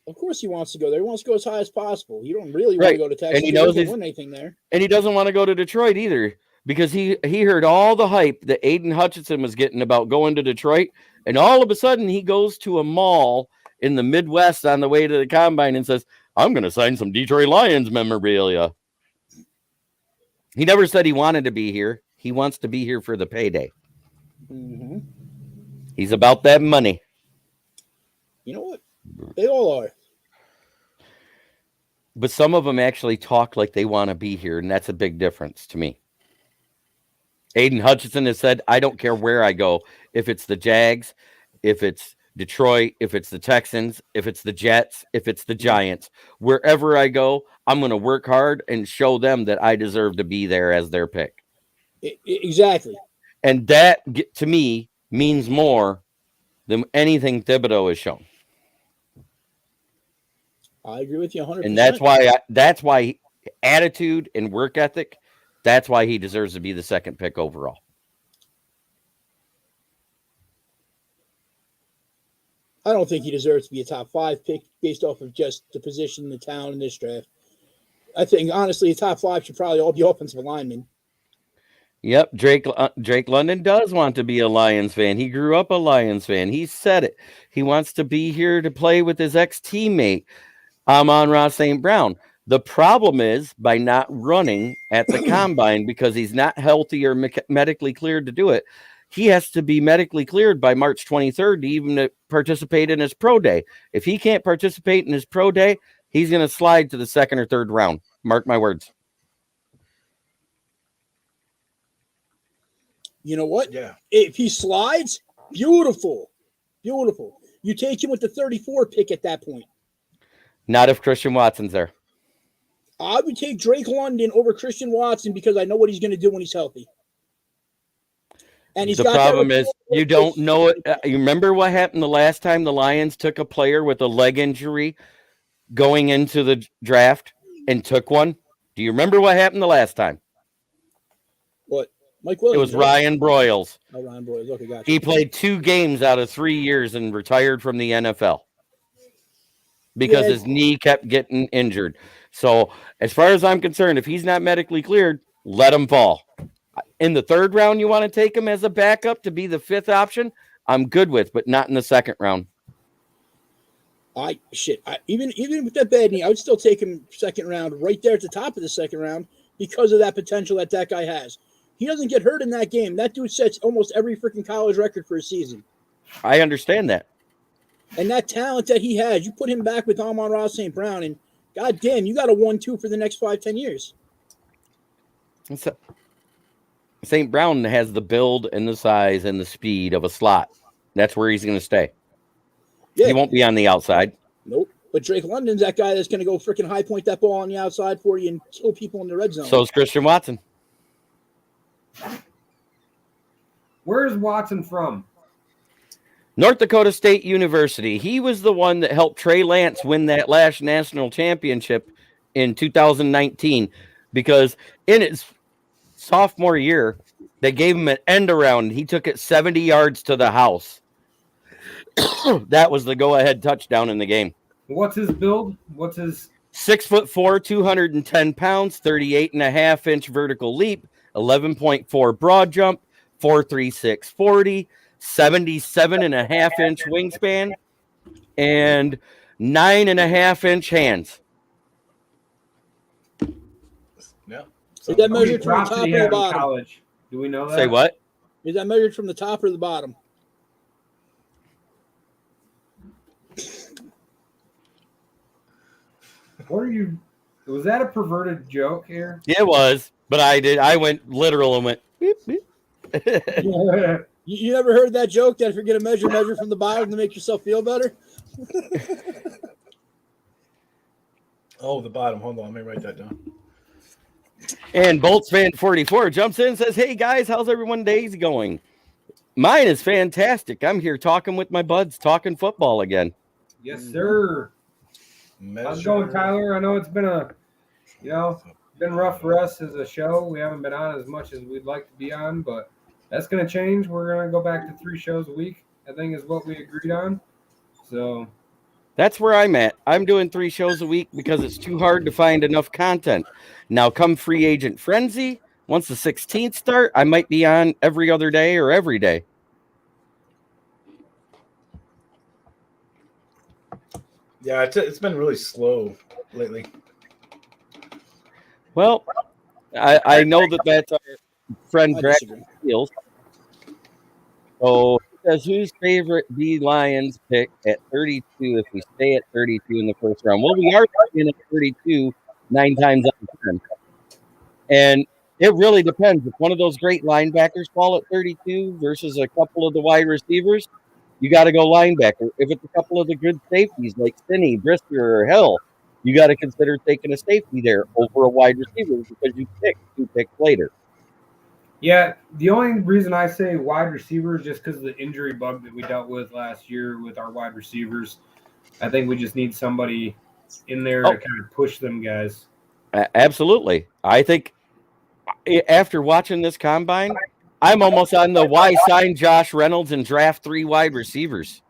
Of course he wants to go there. He wants to go as high as possible. You don't really want to go to Texas. And he knows he win anything there. And he doesn't want to go to Detroit either, because he heard all the hype that Aiden Hutchinson was getting about going to Detroit, and all of a sudden he goes to a mall in the Midwest on the way to the combine and says, I'm going to sign some Detroit Lions memorabilia. He never said he wanted to be here. He wants to be here for the payday. Mm-hmm. He's about that money. You know what? They all are. But some of them actually talk like they want to be here, and that's a big difference to me. Aiden Hutchinson has said, I don't care where I go. If it's the Jags, if it's Detroit, if it's the Texans, if it's the Jets, if it's the Giants, wherever I go, I'm going to work hard and show them that I deserve to be there as their pick. Exactly. And that, to me, means more than anything Thibodeau has shown. I agree with you 100%. And that's why attitude and work ethic, that's why he deserves to be the second pick overall. I don't think he deserves to be a top 5 pick based off of just the position in the town in this draft. I think, honestly, a top 5 should probably all be offensive linemen. Yep, Drake London does want to be a Lions fan. He grew up a Lions fan. He said it. He wants to be here to play with his ex-teammate. Amon-Ra St. Brown. The problem is by not running at the combine because he's not healthy or medically cleared to do it. He has to be medically cleared by March 23rd to even participate in his pro day. If he can't participate in his pro day, he's going to slide to the second or third round. Mark my words. You know what? Yeah. If he slides, beautiful. Beautiful. You take him with the 34 pick at that point. Not if Christian Watson's there. I would take Drake London over Christian Watson because I know what he's going to do when he's healthy. And he's The got problem is you don't know it. You remember what happened the last time the Lions took a player with a leg injury going into the draft and took one? Do you remember what happened the last time? What? Mike Williams. It was Ryan Broyles. Oh, Ryan Broyles. Okay, gotcha. He played 2 games out of 3 years and retired from the NFL because his knee kept getting injured. So as far as I'm concerned, if he's not medically cleared, let him fall. In the 3rd round, you want to take him as a backup to be the 5th option? I'm good with, but not in the 2nd round. Even with that bad knee, I would still take him 2nd round, right there at the top of the 2nd round, because of that potential that guy has. He doesn't get hurt in that game. That dude sets almost every freaking college record for a season. I understand that. And that talent that he has, you put him back with Amon-Ra St. Brown, and goddamn, you got a 1-2 for the next 5-10 years. St. Brown has the build and the size and the speed of a slot. That's where he's going to stay. Yeah. He won't be on the outside. Nope. But Drake London's that guy that's going to go freaking high point that ball on the outside for you and kill people in the red zone. So is Christian Watson. Where's Watson from? North Dakota State University. He was the one that helped Trey Lance win that last national championship in 2019 because in his sophomore year, they gave him an end around. He took it 70 yards to the house. That was the go-ahead touchdown in the game. What's his build? What's his 6'4", 210 pounds, 38.5-inch vertical leap, 11.4 broad jump, 4.36 40, 77.5-inch wingspan, and 9.5-inch hands. Yeah. Is that measured from the top or the bottom? College? Do we know that? Say what? Is that measured from the top or the bottom? What are you? Was that a perverted joke here? It was, but I went literal and went beep, beep. You never heard that joke that if you're going to measure from the bottom to make yourself feel better? Oh, the bottom. Hold on. Let me write that down. And Bolts Fan 44 jumps in and says, "Hey guys, how's everyone's days going? Mine is fantastic. I'm here talking with my buds, talking football again." Yes, sir. How's it going, Tyler? I know it's been been rough for us as a show. We haven't been on as much as we'd like to be on, but that's going to change. We're going to go back to 3 shows a week, I think is what we agreed on. So that's where I'm at. I'm doing 3 shows a week because it's too hard to find enough content. Now come free agent frenzy, once the 16th start, I might be on every other day or every day. Yeah, it's been really slow lately. Well, I know that's our friend Greg Fields. So he says, whose favorite D Lions pick at 32 if we stay at 32 in the first round? Well, we are in at 32 9 times out of 10. And it really depends. If one of those great linebackers fall at 32 versus a couple of the wide receivers, you got to go linebacker. If it's a couple of the good safeties like Finney, Brisker, or Hill, you got to consider taking a safety there over a wide receiver because you pick 2 picks later. Yeah, the only reason I say wide receiver is just because of the injury bug that we dealt with last year with our wide receivers. I think we just need somebody in there to kind of push them guys. Absolutely. I think after watching this combine, I'm almost on the why sign Josh Reynolds and draft 3 wide receivers.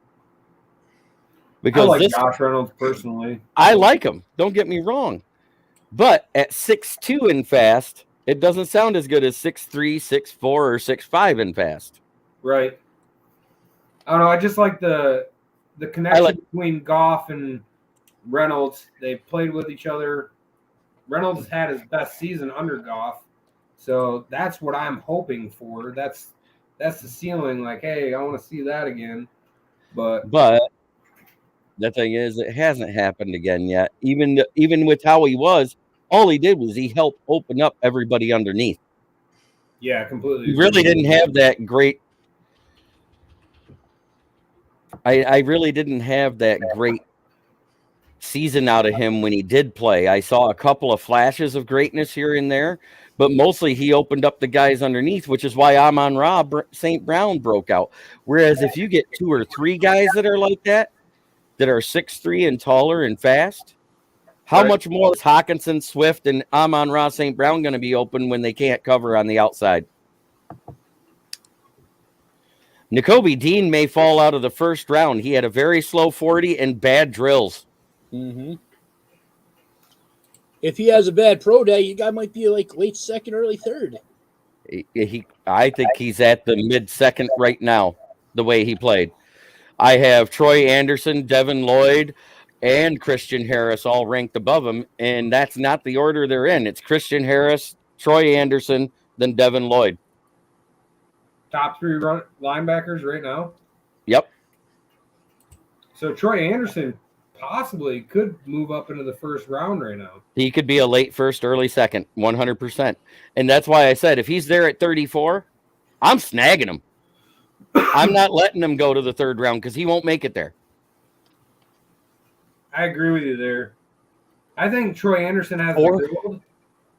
Because I like Josh Reynolds personally. I like him. Don't get me wrong. But at 6'2" and fast, it doesn't sound as good as 6'3", 6'4", or 6'5" and fast. Right. I don't know. I just like the connection between Goff and Reynolds. They played with each other. Reynolds had his best season under Goff. So that's what I'm hoping for. That's the ceiling. Like, hey, I want to see that again. But the thing is, it hasn't happened again yet. Even with how he was, all he did was he helped open up everybody underneath. Yeah, completely. He really didn't have that great. I really didn't have that great season out of him when he did play. I saw a couple of flashes of greatness here and there, but mostly he opened up the guys underneath, which is why Amon-Ra St. Brown broke out. Whereas if you get 2 or 3 guys that are like that are 6'3" and taller and fast, how much more is Hawkinson, Swift, and Amon-Ra St. Brown going to be open when they can't cover on the outside? Nakobe Dean may fall out of the first round. He had a very slow 40 and bad drills. Mm-hmm. If he has a bad pro day, you guy might be like late second, early third. I think he's at the mid-second right now, the way he played. I have Troy Anderson, Devin Lloyd, and Christian Harris all ranked above him, and that's not the order they're in. It's Christian Harris, Troy Anderson, then Devin Lloyd. Top 3 linebackers right now? Yep. So Troy Anderson possibly could move up into the first round right now. He could be a late first, early second, 100%. And that's why I said if he's there at 34, I'm snagging him. I'm not letting him go to the 3rd round because he won't make it there. I agree with you there. I think Troy Anderson has the build,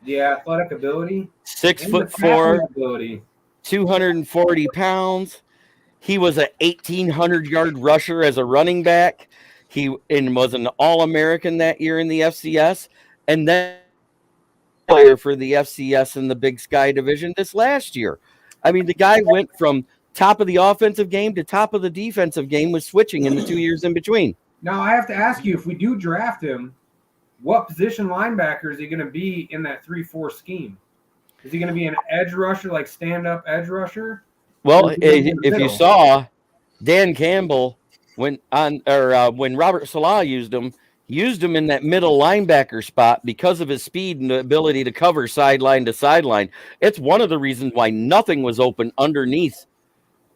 the athletic ability, 6'4", ability. 240 pounds. He was an 1,800-yard rusher as a running back. He was an All-American that year in the FCS, and then player for the FCS in the Big Sky division this last year. I mean, the guy went from top of the offensive game to top of the defensive game with switching in the 2 years in between. Now, I have to ask you, if we do draft him, what position linebacker is he going to be in that 3-4 scheme? Is he going to be an edge rusher, like stand-up edge rusher? Well, if you saw Dan Campbell when Robert Salah used him in that middle linebacker spot because of his speed and the ability to cover sideline to sideline. It's one of the reasons why nothing was open underneath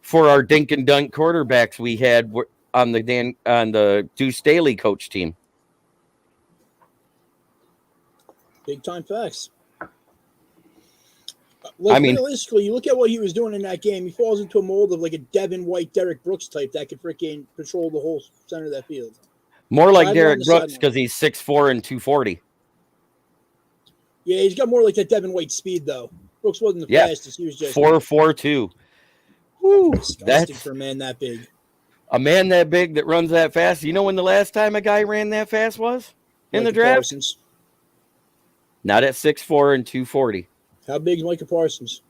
for our dink and dunk quarterbacks we had on the Deuce Staley coach team. Big time facts. Realistically, you look at what he was doing in that game. He falls into a mold of like a Devin White, Derek Brooks type that could freaking patrol the whole center of that field. More like Derek Brooks because he's 6'4" and 240. Yeah, he's got more like that Devin White speed though. Brooks wasn't the fastest. He was just 4.42. Woo, that's for a man that big. A man that big that runs that fast. You know when the last time a guy ran that fast was in the draft? Parsons. Not at 6'4" and 240. How big is Micah Parsons?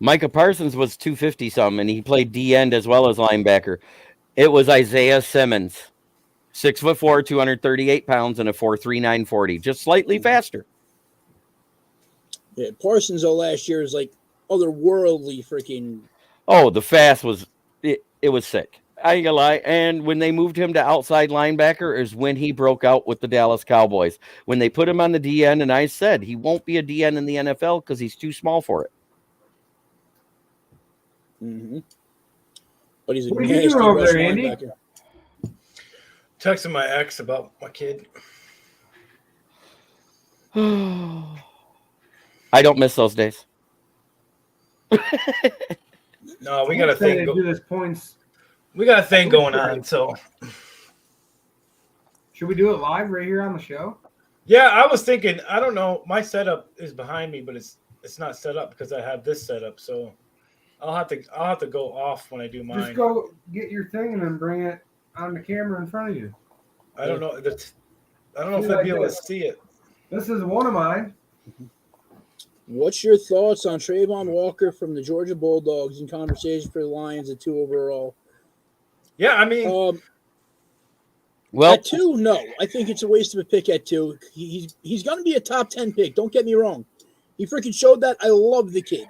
Micah Parsons was 250 some, and he played D end as well as linebacker. It was Isaiah Simmons, 6'4", 238 pounds, and a 4.39 40, just slightly faster. Yeah, Parsons though last year is like otherworldly freaking. Oh, the fast was it was sick. I ain't gonna lie. And when they moved him to outside linebacker is when he broke out with the Dallas Cowboys. When they put him on the DN, and I said he won't be a DN in the NFL because he's too small for it. Mm-hmm. But he's a what are you doing over there, Andy? linebacker. Texting my ex about my kid. I don't miss those days. No, we got a thing. Points. We got a thing going on. So, should we do it live right here on the show? Yeah, I was thinking. I don't know. My setup is behind me, but it's not set up because I have this set up. So, I'll have to go off when I do mine. Just go get your thing and then bring it on the camera in front of you. I don't know. I don't know if I'd be able to see it. This is one of mine. What's your thoughts on Trayvon Walker from the Georgia Bulldogs in conversation for the Lions at 2 overall? Yeah, I mean, well, at 2, no. I think it's a waste of a pick at 2. He's going to be a top 10 pick. Don't get me wrong. He freaking showed that. I love the kid.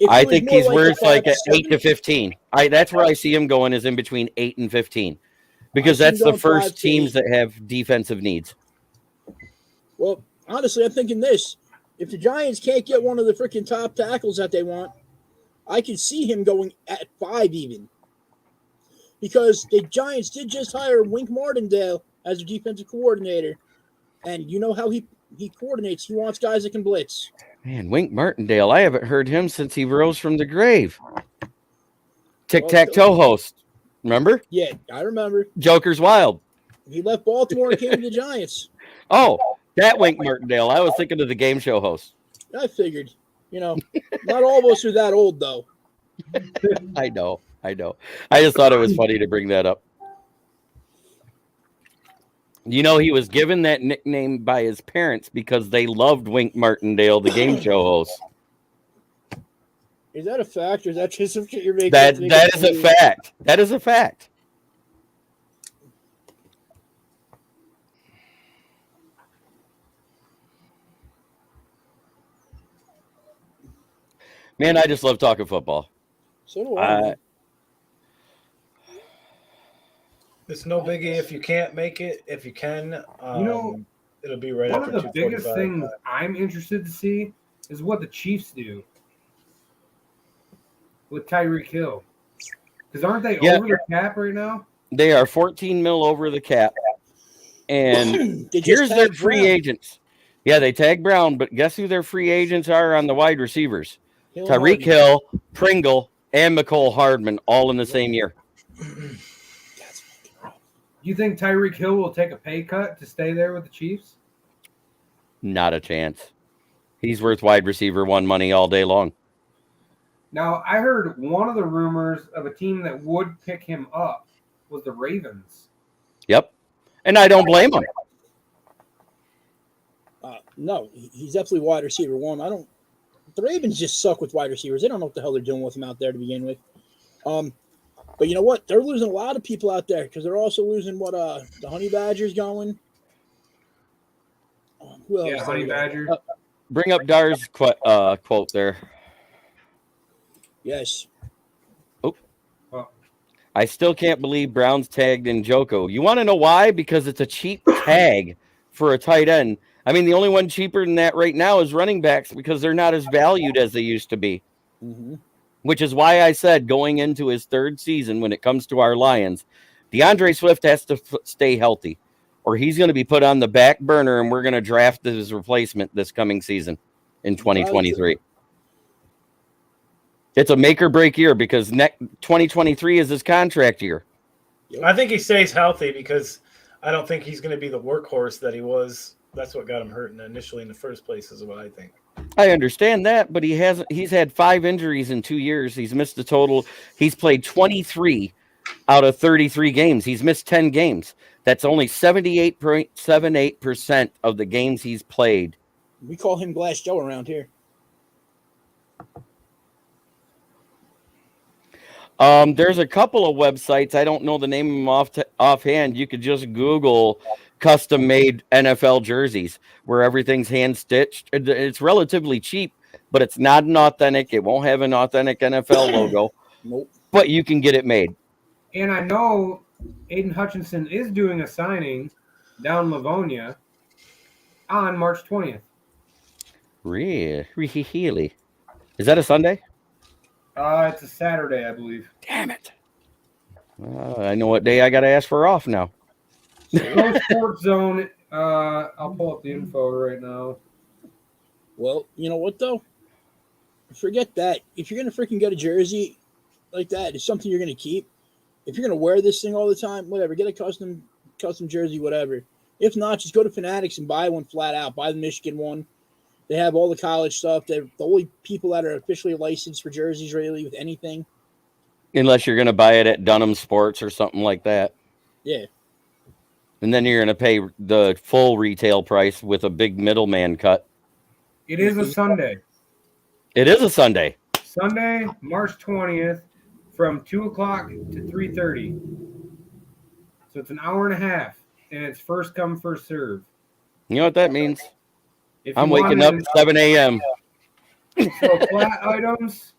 I think he's worth like 8 to 15. That's where I see him going is in between 8 and 15. Because I see that's him the going first 5 to teams 8. that have defensive needs. Well, honestly, I'm thinking this. If the Giants can't get one of the freaking top tackles that they want, I can see him going at 5 even. Because the Giants did just hire Wink Martindale as a defensive coordinator. And you know how he coordinates. He wants guys that can blitz. Man, Wink Martindale, I haven't heard him since he rose from the grave. Tic-tac-toe host. Remember? Yeah, I remember. Joker's Wild. He left Baltimore and came to the Giants. Oh, that Wink Martindale. I was thinking of the game show host. I figured. Not all of us are that old, though. I know. I just thought it was funny to bring that up. He was given that nickname by his parents because they loved Wink Martindale, the game show host. Is that a fact, or is that just some shit you're making? That is a fact. That is a fact. Man, I just love talking football. So do I. It's no biggie if you can't make it. If you can, it'll be right one after of the biggest things I'm interested to see is what the Chiefs do with Tyreek Hill. Because aren't they over the cap right now? They are 14 mil over the cap. And here's their free agents. Yeah, they tag Brown, but guess who their free agents are on the wide receivers? Tyreek Hill, Pringle, and McCole Hardman all in the same year. You think Tyreek Hill will take a pay cut to stay there with the Chiefs? Not a chance. He's worth wide receiver 1 money all day long. Now, I heard one of the rumors of a team that would pick him up was the Ravens. Yep. And I don't blame him. No, he's definitely wide receiver 1. The Ravens just suck with wide receivers. They don't know what the hell they're doing with them out there to begin with. But you know what? They're losing a lot of people out there because they're also losing the Honey Badgers going. Who else? Yeah, Honey Badger. Bring up Dar's quote there. Yes. Oh. I still can't believe Brown's tagged in Joko. You want to know why? Because it's a cheap tag for a tight end. I mean, the only one cheaper than that right now is running backs because they're not as valued as they used to be. Mm-hmm. Which is why I said going into his 3rd season when it comes to our Lions, DeAndre Swift has to stay healthy or he's going to be put on the back burner and we're going to draft his replacement this coming season in 2023. It's a make or break year because 2023 is his contract year. I think he stays healthy because I don't think he's going to be the workhorse that he was. That's what got him hurt initially in the first place is what I think. I understand that, but he's had 5 injuries in 2 years. He's missed a total. He's played 23 out of 33 games. He's missed 10 games. That's only 78.78% of the games he's played. We call him Glass Joe around here. There's a couple of websites. I don't know the name of them offhand. You could just Google custom-made NFL jerseys where everything's hand-stitched. It's relatively cheap, but it's not an authentic. It won't have an authentic NFL logo. Nope. But you can get it made. And I know Aiden Hutchinson is doing a signing down Livonia on March 20th. Really? Is that a Sunday? It's a Saturday, I believe. Damn it. I know what day I got to ask for off now. Pro Sports Zone. I'll pull up the info right now. Well, you know what, though? Forget that. If you're going to freaking get a jersey like that, it's something you're going to keep. If you're going to wear this thing all the time, whatever, get a custom jersey, whatever. If not, just go to Fanatics and buy one flat out. Buy the Michigan one. They have all the college stuff. They're the only people that are officially licensed for jerseys, really, with anything. Unless you're going to buy it at Dunham Sports or something like that. Yeah. And then you're going to pay the full retail price with a big middleman cut. It is a Sunday. It is a Sunday. Sunday, March 20th, from 2 o'clock to 3:30. So it's an hour and a half, and it's first come, first serve. You know what that means? If I'm waking up 7 a.m. So flat items,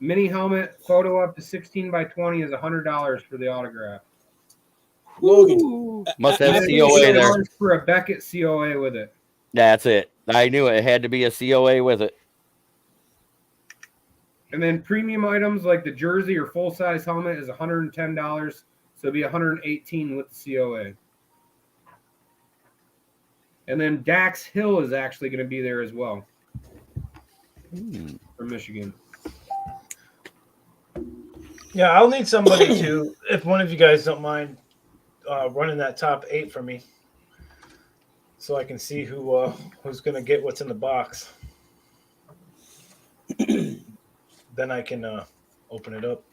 mini helmet, photo up to 16 by 20 is $100 for the autograph. Logan. Ooh, must have And COA there. $8 for a Beckett COA with it. That's it. I knew it had to be a COA with it. And then premium items like the jersey or full size helmet is $110. So it'll be $118 with the COA. And then Dax Hill is actually going to be there as well from Michigan. Yeah, I'll need somebody to, if one of you guys don't mind running that top 8 for me, so I can see who's going to get what's in the box. Then I can open it up.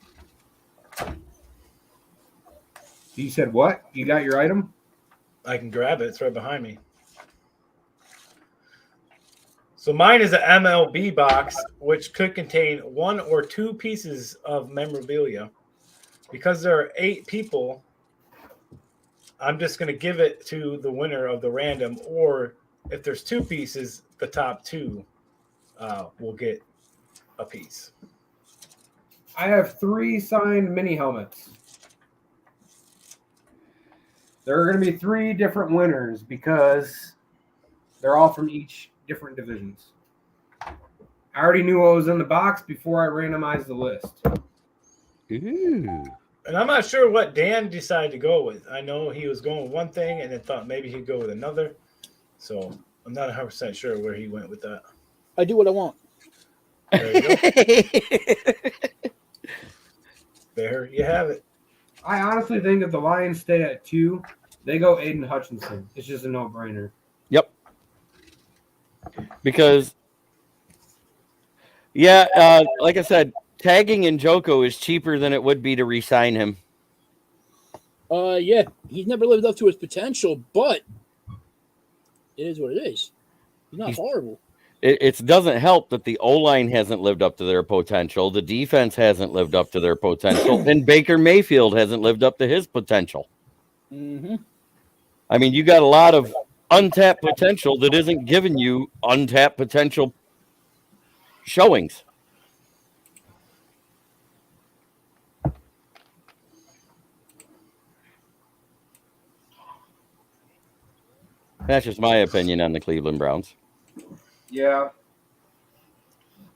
You said what? You got your item? I can grab it. It's right behind me. So mine is an MLB box, which could contain 1 or 2 pieces of memorabilia. Because there are 8 people, I'm just going to give it to the winner of the random. Or if there's 2 pieces, the top 2 will get a piece. I have 3 signed mini helmets. There are going to be 3 different winners because they're all from each different divisions. I already knew what was in the box before I randomized the list. Ooh. And I'm not sure what Dan decided to go with. I know he was going with one thing and then thought maybe he'd go with another. So I'm not 100% sure where he went with that. I do what I want. There you go. There you have it. I honestly think if the Lions stay at 2, they go Aiden Hutchinson. It's just a no-brainer. Yep. Because, like I said, tagging Njoku is cheaper than it would be to re-sign him. Yeah, he's never lived up to his potential, but it is what it is. He's not horrible. It doesn't help that the O-line hasn't lived up to their potential, the defense hasn't lived up to their potential, and Baker Mayfield hasn't lived up to his potential. Mm-hmm. I mean, you got a lot of untapped potential that isn't giving you untapped potential showings. That's just my opinion on the Cleveland Browns. Yeah.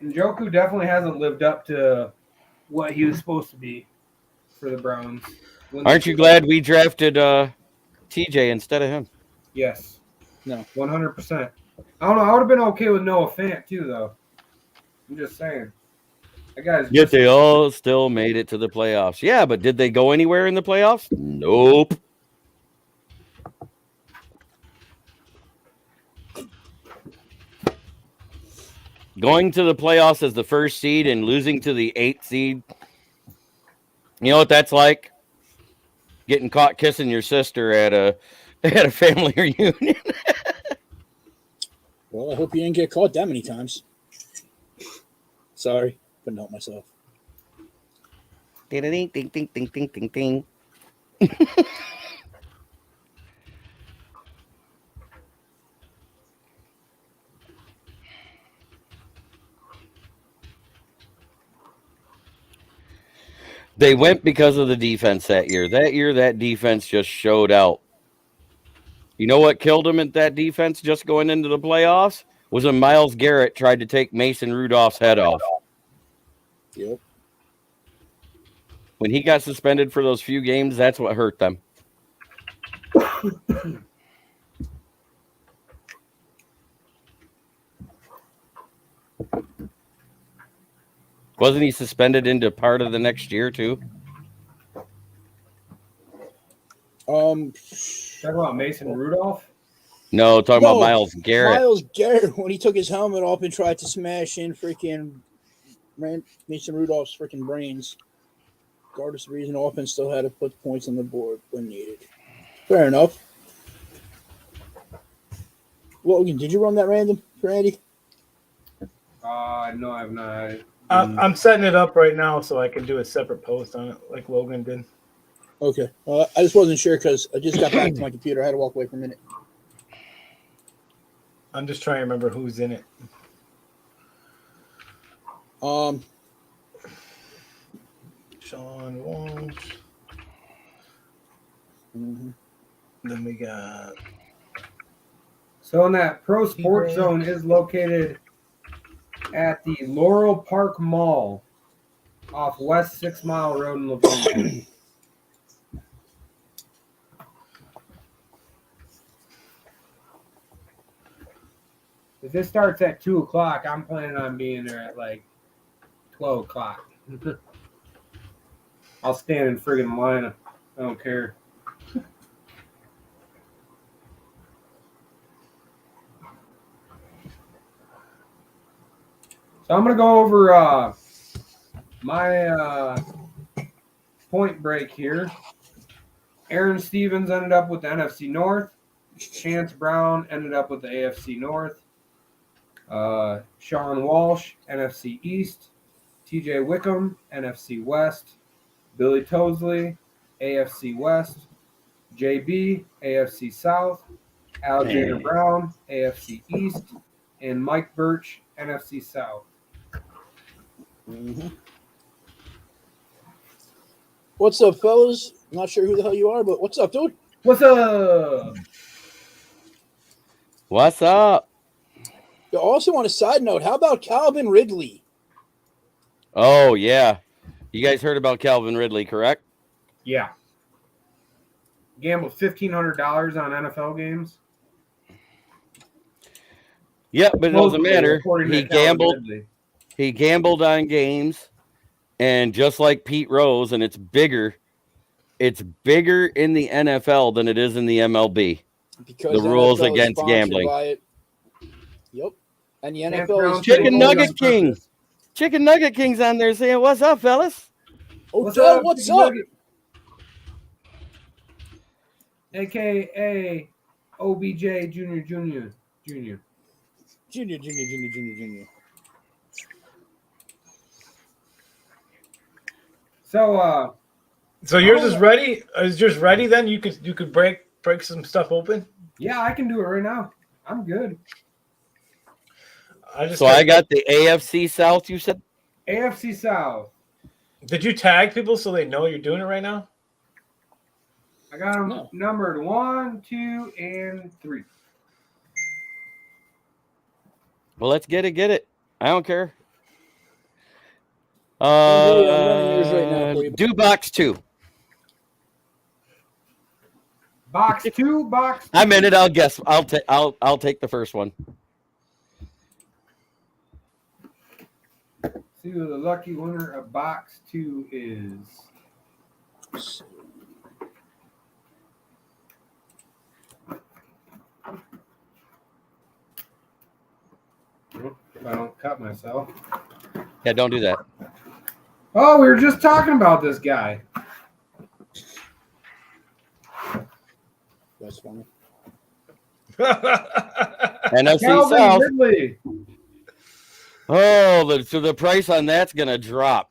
Njoku definitely hasn't lived up to what he was supposed to be for the Browns. Aren't you glad we drafted TJ instead of him? Yes. No. 100%. I don't know. I would have been okay with Noah Fant, too, though. I'm just saying. That guy's Yet they all still made it to the playoffs. Yeah, but did they go anywhere in the playoffs? Nope. Going to the playoffs as the first seed and losing to the 8th seed. You know what that's like? Getting caught kissing your sister at a family reunion. Well, I hope you didn't get caught that many times. Sorry, couldn't help myself. Ding, ding, ding, ding, ding, ding, ding, ding. They went because of the defense that year. That year, that defense just showed out. You know what killed him at that defense just going into the playoffs? Was when Myles Garrett tried to take Mason Rudolph's head off. Yep. When he got suspended for those few games, that's what hurt them. Wasn't he suspended into part of the next year, too? Talking about Mason Rudolph? No, talking about Myles Garrett. Myles Garrett, when he took his helmet off and tried to smash in freaking Mason Rudolph's freaking brains. Regardless of the reason, the offense still had to put points on the board when needed. Fair enough. Logan, did you run that random for Andy? No, I have not. I'm setting it up right now so I can do a separate post on it like Logan did. Okay. I just wasn't sure because I just got back to my computer. I had to walk away for a minute. I'm just trying to remember who's in it. I Sean Walsh. Mm-hmm. Then we got. So in that Pro Sports Zone is located at the Laurel Park Mall off West 6 Mile Road in Livonia. If this starts at 2 o'clock, I'm planning on being there at like 12 o'clock. I'll stand in friggin' line. I don't care. So I'm going to go over my point break here. Aaron Stevens ended up with the NFC North. Chance Brown ended up with the AFC North. Sean Walsh, NFC East. TJ Wickham, NFC West. Billy Tosley, AFC West. JB, AFC South. Alexander Brown, AFC East. And Mike Birch, NFC South. Mm-hmm. What's up, fellas? Not sure who the hell you are, but what's up, dude? What's up? What's up? You also, on a side note, how about Calvin Ridley? Oh, yeah. You guys heard about Calvin Ridley, correct? Yeah. Gambled $1,500 on NFL games. Yeah, but it doesn't matter. He He gambled on games, and just like Pete Rose, and it's bigger in the NFL than it is in the MLB. Because the rules NFL is against sponsored gambling. by it. Yep. And the Chance NFL Brown's is Chicken taking Nugget on King. purpose. Chicken Nugget King's on there saying, "What's up, fellas?" Odell, what's Chicken up? Nugget? AKA OBJ Junior. Junior. So yours is ready? Is yours ready then? You could break some stuff open? yeah, I can do it right now. I'm good. I got the AFC South, you said? AFC South. Did you tag people so they know you're doing it right now? I got them numbered 1, 2, and 3. Well, let's get it. I don't care. I'm running yours right now for you. Do box 2. Box 2, box 2. I'm in it. I'll guess. I'll take the first one. See who the lucky winner of box 2 is. If I don't cut myself. Yeah, don't do that. Oh, we were just talking about this guy. That's funny. NFC Calvin South. Ridley. Oh, so the price on that's gonna drop.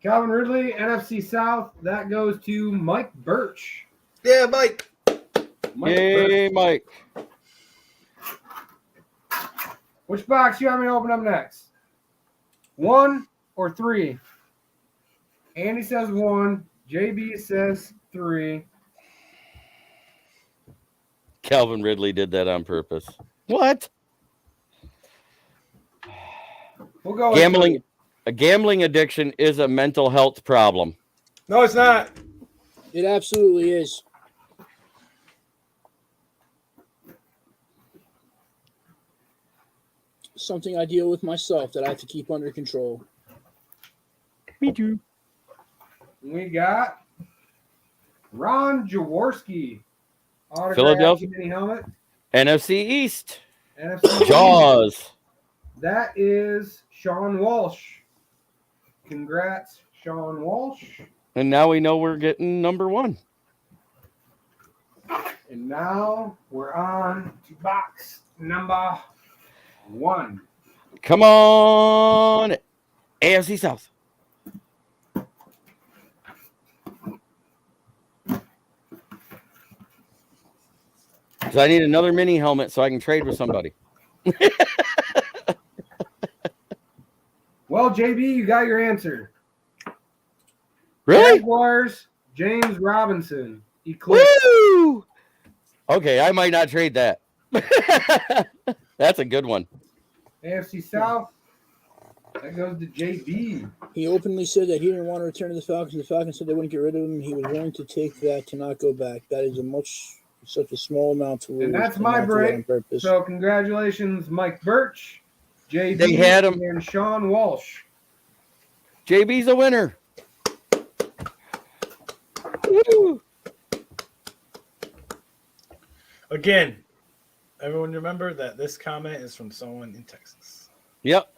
Calvin Ridley, NFC South. That goes to Mike Birch. Yeah, Mike. Yay, Mike. Which box you want me to open up next? 1 or 3? Andy says 1. JB says 3. Calvin Ridley did that on purpose. What? We'll go Gambling. A gambling addiction is a mental health problem. No, it's not. It absolutely is. Something I deal with myself that I have to keep under control. Me too. We got Ron Jaworski. Philadelphia. Mini helmet. NFC East. NFC Jaws. That is Sean Walsh. Congrats, Sean Walsh. And now we know we're getting number 1. And now we're on to box number 1. Come on. AFC South. So I need another mini helmet so I can trade with somebody. Well, JB, you got your answer. Really? Jaguars, James Robinson. Eclipse. Woo! Okay, I might not trade that. That's a good one. AFC South. That goes to JB. He openly said that he didn't want to return to the Falcons. The Falcons said they wouldn't get rid of him. He was willing to take that to not go back. That is such a small amount to lose. And that's my break. So congratulations, Mike Birch, JB, They had him. and Sean Walsh. JB's a winner. Woo! Again, everyone remember that this comment is from someone in Texas. Yep.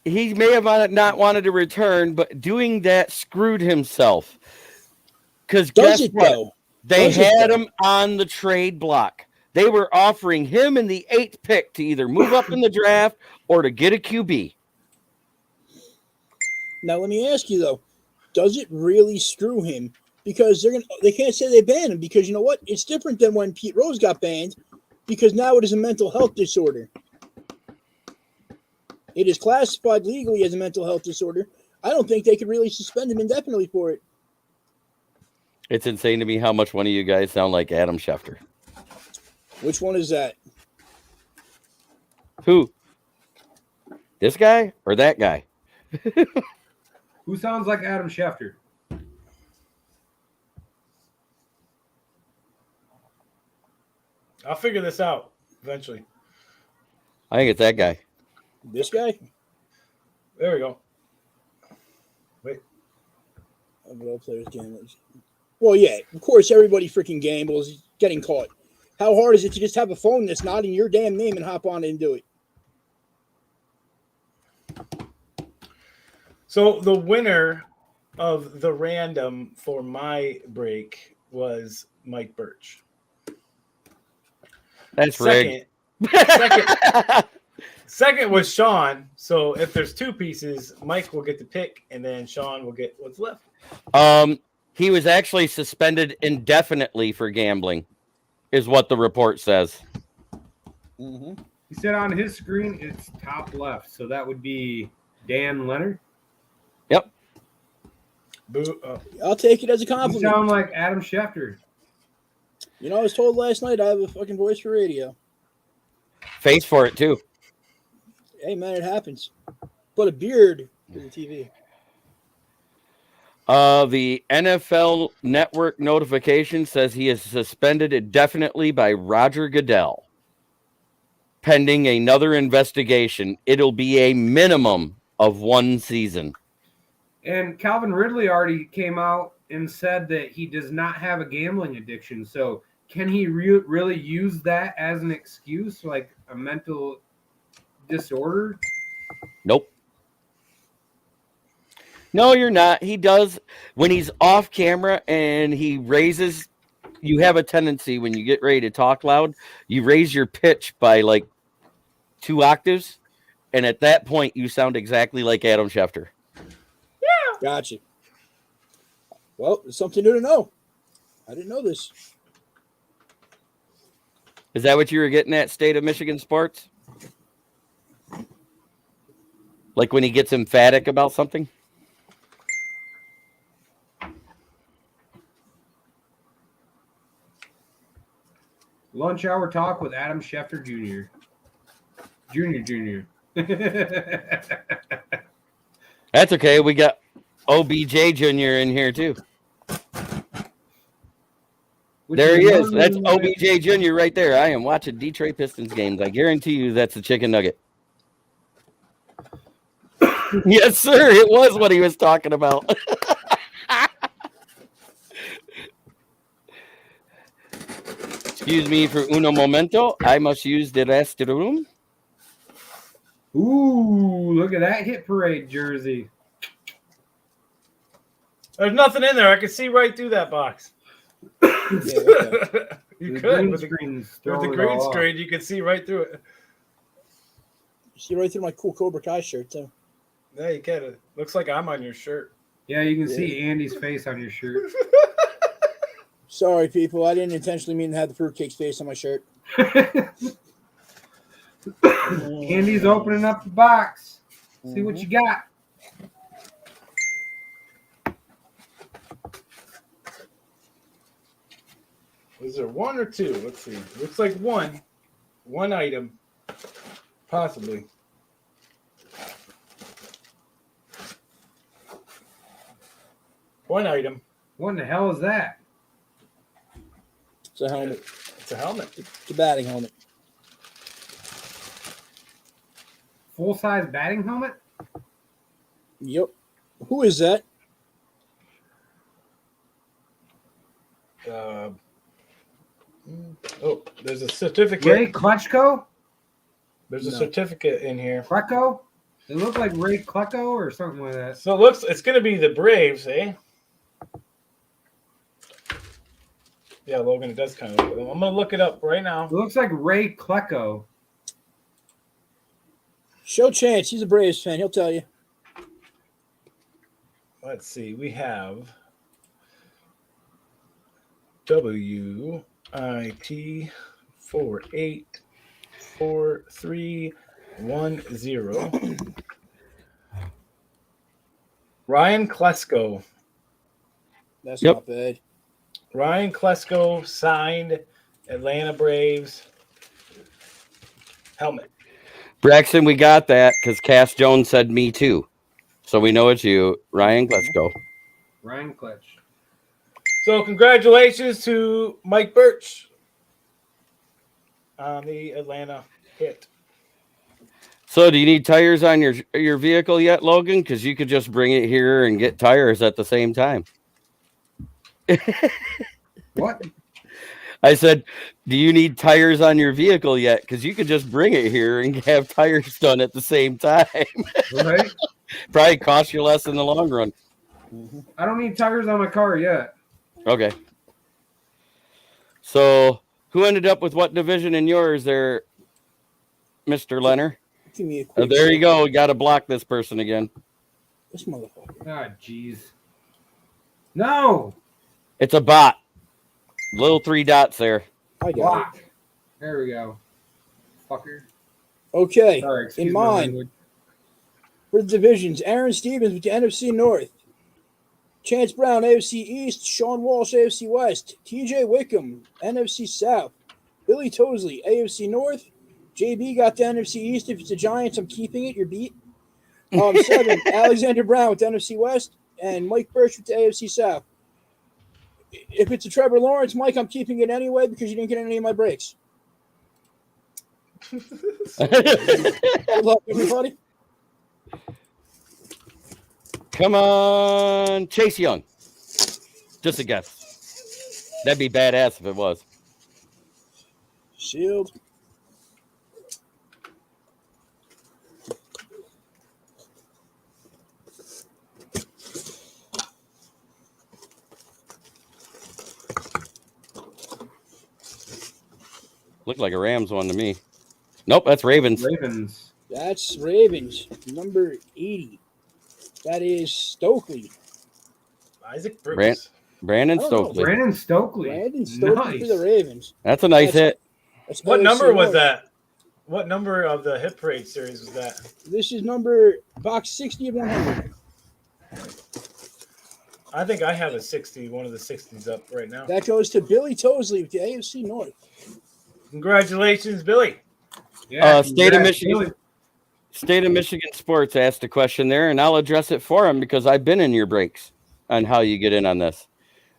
He may have not wanted to return, but doing that screwed himself. Because guess what? Though? They had him on the trade block. They were offering him in the 8th pick to either move up in the draft or to get a QB. Now, let me ask you, though. Does it really screw him? Because they can't say they banned him because you know what? It's different than when Pete Rose got banned because now it is a mental health disorder. It is classified legally as a mental health disorder. I don't think they could really suspend him indefinitely for it. It's insane to me how much one of you guys sound like Adam Schefter. Which one is that? Who? This guy or that guy? Who sounds like Adam Schefter? I'll figure this out eventually. I think it's that guy. This guy? There we go. Wait. All players gamblers. Well, yeah, of course, everybody freaking gambles getting caught. How hard is it to just have a phone that's not in your damn name and hop on it and do it? So the winner of the random for my break was Mike Birch. That's rigged. Second was Sean. So if there's 2 pieces, Mike will get the pick, and then Sean will get what's left. He was actually suspended indefinitely for gambling, is what the report says. Mm-hmm. He said on his screen it's top left, so that would be Dan Leonard. Yep. Boo. I'll take it as a You compliment. sound like Adam Schefter. You know, I was told last night I have a fucking voice for radio. Face for it, too. Hey, man, it happens. But a beard for the TV. The NFL Network notification says he is suspended indefinitely by Roger Goodell. Pending another investigation, it'll be a minimum of 1 season. And Calvin Ridley already came out and said that he does not have a gambling addiction. So can he really use that as an excuse, like a mental disorder? Nope. No, you're not. He does when he's off camera and he raises. You have a tendency when you get ready to talk loud, you raise your pitch by like 2 octaves, and at that point, you sound exactly like Adam Schefter. Yeah. Gotcha. Well, it's something new to know. I didn't know this. Is that what you were getting at, State of Michigan Sports? Like when he gets emphatic about something? Lunch hour talk with Adam Schefter Jr. Jr. That's okay. We got OBJ Jr. in here too. There he is. That's OBJ Jr. right there. I am watching Detroit Pistons games. I guarantee you that's a chicken nugget. Yes, sir. It was what he was talking about. Excuse me for uno momento. I must use the restroom. Ooh, look at that hit parade jersey. There's nothing in there. I can see right through that box. Yeah, okay. You The could. green With the screen's green throwing it all screen, you can see right through it. You see right through my cool Cobra Kai shirt, too. Yeah, you can. It looks like I'm on your shirt. Yeah, you can see Andy's face on your shirt. Sorry, people. I didn't intentionally mean to have the fruitcake's face on my shirt. Andy's opening up the box. See what you got. Was there one or two? Let's see. Looks like one. One item. Possibly. One item. What in the hell is that? It's a helmet. It's a helmet. It's a batting helmet. Full-size batting helmet? Yep. Who is that? There's a certificate. Ray Klechko? There's a No. certificate in here. Klechko? They look like Ray Klechko or something like that. So it's going to be the Braves, eh? Yeah, Logan, it does kind of look. I'm going to look it up right now. It looks like Ray Klechko. Show Chance. He's a Braves fan. He'll tell you. Let's see. We have WIT 484310. Ryan Klesko. That's Yep. not bad. Ryan Klesko signed Atlanta Braves helmet. Braxton, we got that because Cass Jones said me too. So we know it's you. Ryan, let's go. Ryan Klech. So congratulations to Mike Birch on the Atlanta hit. So do you need tires on your vehicle yet, Logan? Because you could just bring it here and get tires at the same time. What? I said, do you need tires on your vehicle yet? Because you could just bring it here and have tires done at the same time. Right? Probably cost you less in the long run. I don't need tires on my car yet. Okay. So who ended up with what division in yours there, Mr. Leonard? Give me a quick There you second. go. Got to block this person again. This motherfucker. Ah, jeez. No! It's a bot. Little 3 dots there. I got Block. There we go. Fucker. it. Okay. Sorry, excuse In my mine, language. for the divisions, Aaron Stevens with the NFC North. Chance Brown, AFC East. Sean Walsh, AFC West. TJ Wickham, NFC South. Billy Tosley, AFC North. JB got the NFC East. If it's the Giants, I'm keeping it. You're beat. 7, Alexander Brown with the NFC West. And Mike Birch with the AFC South. If it's a Trevor Lawrence, Mike, I'm keeping it anyway because you didn't get any of my breaks. Good luck, everybody. Come on, Chase Young. Just a guess. That'd be badass if it was. Shield. Looked like a Rams one to me. Nope, that's Ravens. Ravens. That's Ravens, number 80. That is Stokely. Isaac Bruce. Brandon I don't know. Stokely. Brandon Stokely. Brandon Stokely Nice. for the Ravens. That's a nice hit. That's What AFC number was North. that? What number of the hit parade series was that? This is number box 60 of 100. I think I have a 60, one of the 60s up right now. That goes to Billy Tosley with the AFC North. Congratulations, Billy. Yeah, State of congrats, Michigan. Billy. State of Michigan Sports asked a question there, and I'll address it for him because I've been in your breaks on how you get in on this.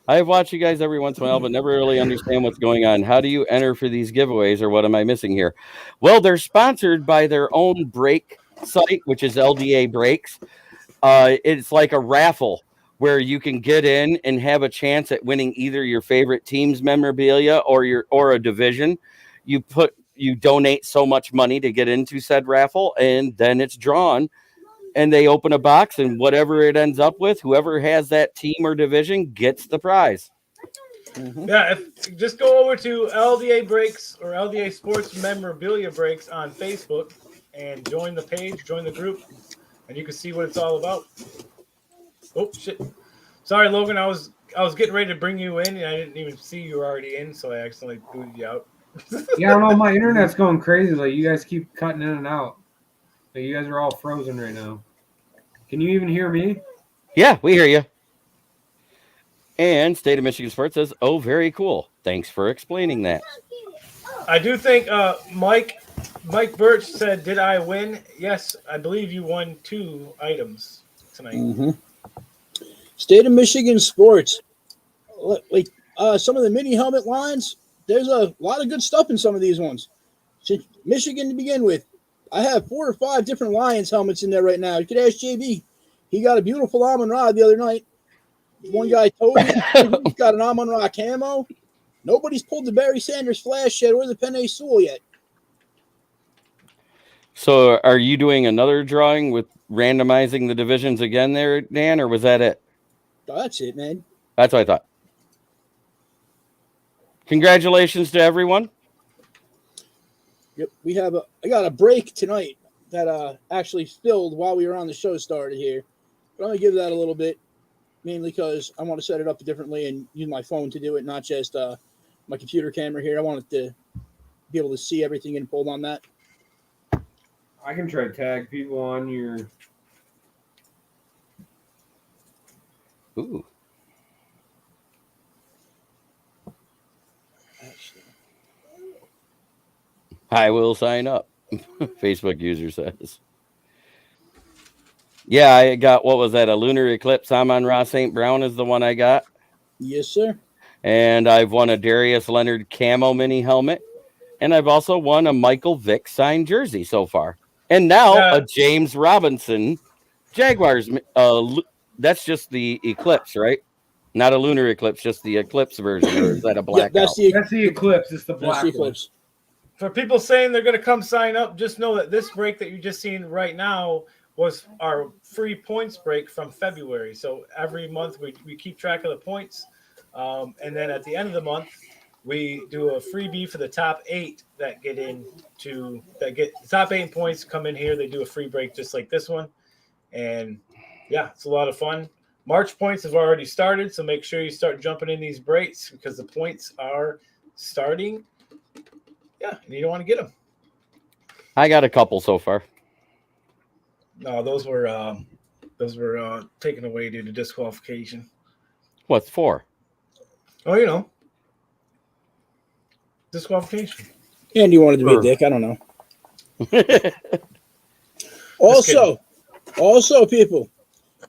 I have watched you guys every once in a while, but never really understand what's going on. How do you enter for these giveaways, or what am I missing here? Well, they're sponsored by their own break site, which is LDA Breaks. It's like a raffle where you can get in and have a chance at winning either your favorite team's memorabilia or a division. You donate so much money to get into said raffle, and then it's drawn, and they open a box, and whatever it ends up with, whoever has that team or division gets the prize. Yeah, just go over to LDA Breaks or LDA Sports Memorabilia Breaks on Facebook and join the page, join the group, and you can see what it's all about. Oh shit! Sorry, Logan. I was getting ready to bring you in, and I didn't even see you were already in, so I accidentally booted you out. Yeah, I don't know. My internet's going crazy. Like, you guys keep cutting in and out. Like, you guys are all frozen right now. Can you even hear me? Yeah, we hear you. And State of Michigan Sports says, "Oh, very cool. Thanks for explaining that." I do think Mike Birch said, "Did I win?" Yes, I believe you won 2 items tonight. Mm-hmm. State of Michigan Sports. Like some of the mini helmet lines, there's a lot of good stuff in some of these ones. Michigan to begin with. I have 4 or 5 different Lions helmets in there right now. You could ask JB. He got a beautiful Amon-Ra the other night. One guy, Toby, he's got an Amon-Ra camo. Nobody's pulled the Barry Sanders flash yet or the Penei Sewell yet. So are you doing another drawing with randomizing the divisions again there, Dan, or was that it? Oh, that's it, man. That's what I thought. Congratulations to everyone. Yep, I got a break tonight that actually filled while we were on the show started here. But I'm going to give that a little bit, mainly because I want to set it up differently and use my phone to do it, not just my computer camera here. I wanted to be able to see everything and pulled on that. I can try to tag people on your. Ooh. I will sign up. Facebook user says. Yeah, I got, what was that? A lunar eclipse. Amon-Ra St. Brown is the one I got. Yes, sir. And I've won a Darius Leonard camo mini helmet. And I've also won a Michael Vick signed jersey so far. And now a James Robinson Jaguars. That's just the eclipse, right? Not a lunar eclipse, just the eclipse version. Or is that a blackout? Yeah, that's the eclipse. It's the black eclipse. For people saying they're going to come sign up, just know that this break that you just seen right now was our free points break from February. So every month we keep track of the points. And then at the end of the month, we do a freebie for the top 8 that get the top 8 points come in here. They do a free break just like this one. And yeah, it's a lot of fun. March points have already started. So make sure you start jumping in these breaks because the points are starting. Yeah, and you don't want to get them. I got a couple so far. No, those were taken away due to disqualification. What's for? Oh, disqualification. And you wanted to be a dick. I don't know. Also, people,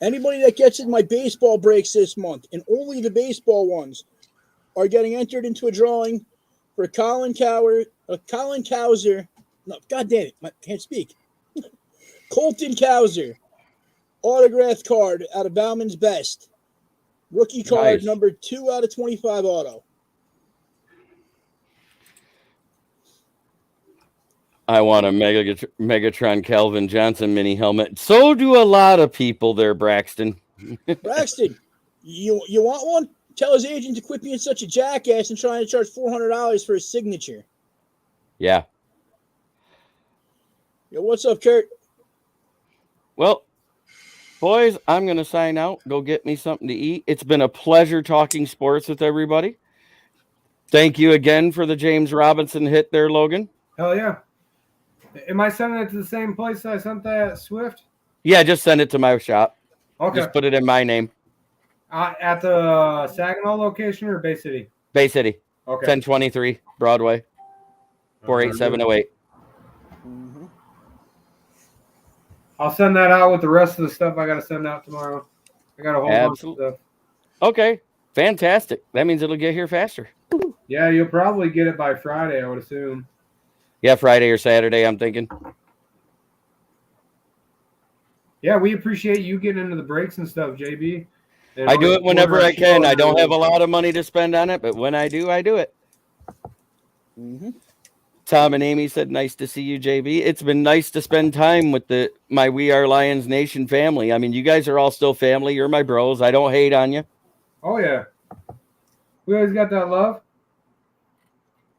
anybody that gets in my baseball breaks this month, and only the baseball ones, are getting entered into a drawing for Colin Cowser. No, God damn it, I can't speak. Colton Cowser, autographed card out of Bauman's Best. Rookie card number 2 out of 25 auto. I want a Megatron Calvin Johnson mini helmet. So do a lot of people there, Braxton. Braxton, you want one? Tell his agent to quit being such a jackass and trying to charge $400 for his signature. Yeah. Yo, what's up, Kurt? Well, boys, I'm going to sign out. Go get me something to eat. It's been a pleasure talking sports with everybody. Thank you again for the James Robinson hit there, Logan. Hell yeah. Am I sending it to the same place I sent that Swift? Yeah, just send it to my shop. Okay. Just put it in my name. At the Saginaw location or Bay City? Bay City. Okay. 1023 Broadway. 48708. Mm-hmm. I'll send that out with the rest of the stuff I got to send out tomorrow. I got a whole bunch of stuff. Okay. Fantastic. That means it'll get here faster. Yeah, you'll probably get it by Friday, I would assume. Yeah, Friday or Saturday, I'm thinking. Yeah, we appreciate you getting into the breaks and stuff, JB. And I do it whenever I can. I don't have a lot of money to spend on it, but when I do, I do it. Mm-hmm. Tom and Amy said, nice to see you, JB. It's been nice to spend time with my We Are Lions Nation family. I mean, you guys are all still family. You're my bros. I don't hate on you. Oh, yeah. We always got that love.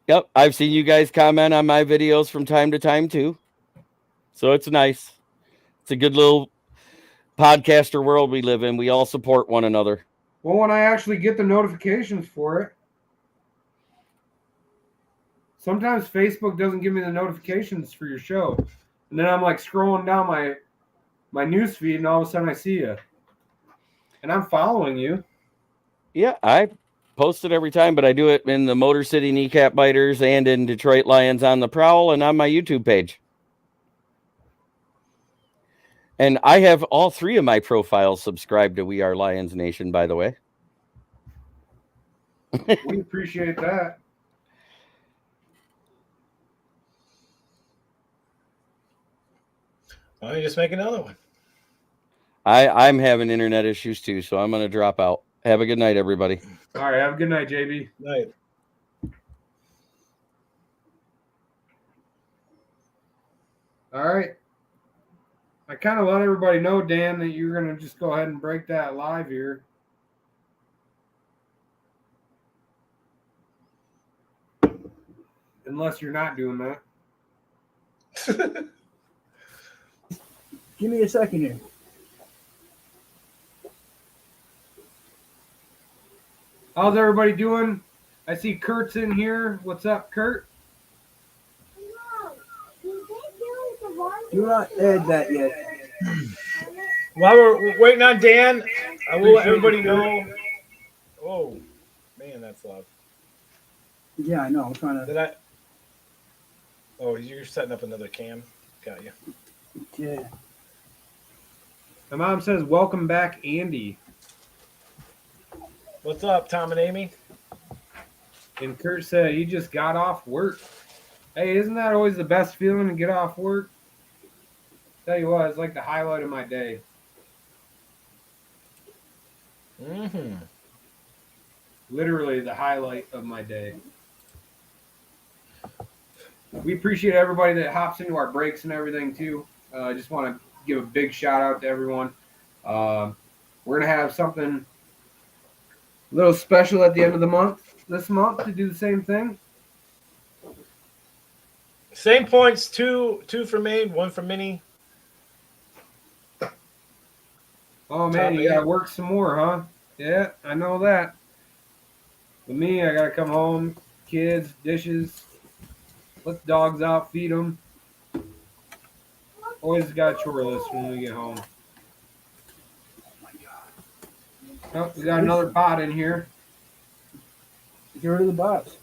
Yep. I've seen you guys comment on my videos from time to time, too. So it's nice. It's a good little podcaster world we live in. We all support one another. Well, when I actually get the notifications for it, sometimes Facebook doesn't give me the notifications for your show. And then I'm like scrolling down my news feed and all of a sudden I see you. And I'm following you. Yeah, I post it every time, but I do it in the Motor City Kneecap Biters and in Detroit Lions on the Prowl and on my YouTube page. And I have all 3 of my profiles subscribed to We Are Lions Nation, by the way. We appreciate that. Why don't you just make another one? I'm having internet issues too, so I'm going to drop out. Have a good night, everybody. All right. Have a good night, JB. Night. All right. I kind of let everybody know, Dan, that you're going to just go ahead and break that live here. Unless you're not doing that. Give me a second here. How's everybody doing? I see Kurt's in here. What's up, Kurt? Do not add that yet. While we're waiting on Dan, I will let everybody know. Oh, man, that's loud. Yeah, I know. I'm trying to. Did I? Oh, you're setting up another cam. Got you. Yeah. My mom says, welcome back, Andy. What's up, Tom and Amy? And Kurt said he just got off work. Hey, isn't that always the best feeling to get off work? Tell you what, it's like the highlight of my day. Mm-hmm. Literally the highlight of my day. We appreciate everybody that hops into our breaks and everything too. I just want to give a big shout out to everyone. We're going to have something a little special at the end of the month, this month, to do the same thing. Same points, two for me, 1 for Minnie. Oh, man, you got to work some more, huh? Yeah, I know that. With me, I got to come home, kids, dishes, let the dogs out, feed them. Always got a chore list when we get home. Oh, we got another pot in here. Get rid of the box.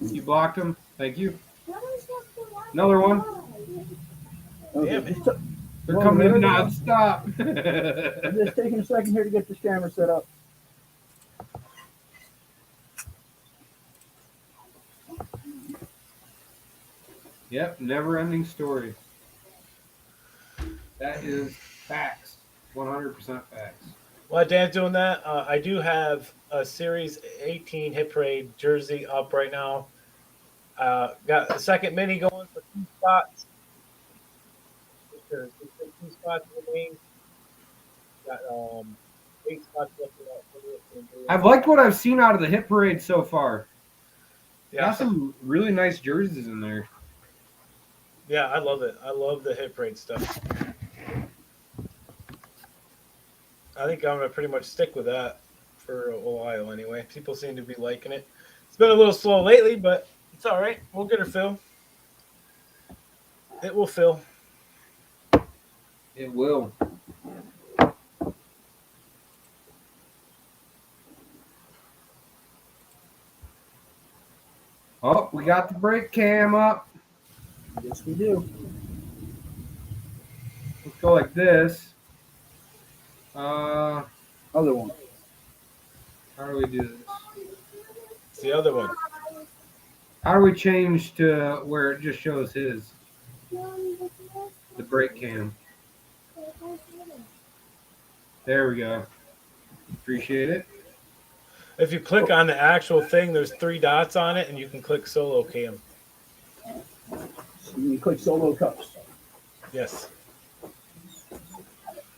You blocked him. Thank you. Another one. Okay, Damn it. They're coming in non-stop. I'm just taking a second here to get this camera set up. Yep, never-ending story. That is facts. 100% facts. While Dan's doing that, I do have a Series 18 Hit Parade jersey up right now. Got the second mini going for 2 spots. There's 2 spots remaining. Got 8 spots left for that. I've liked what I've seen out of the hit parade so far. Yeah. Got some really nice jerseys in there. Yeah, I love it. I love the Hit Parade stuff. I think I'm going to pretty much stick with that for a while anyway. People seem to be liking it. It's been a little slow lately, but it's all right. We'll get her fill. It will fill. It will. Oh, we got the brake cam up. Yes, we do. Let's go like this. Other one. How do we do this? It's the other one. How do we change to where it just shows his? The brake cam. There we go. Appreciate it. If you click on the actual thing, there's 3 dots on it, and you can click solo cam. You click solo cups. Yes.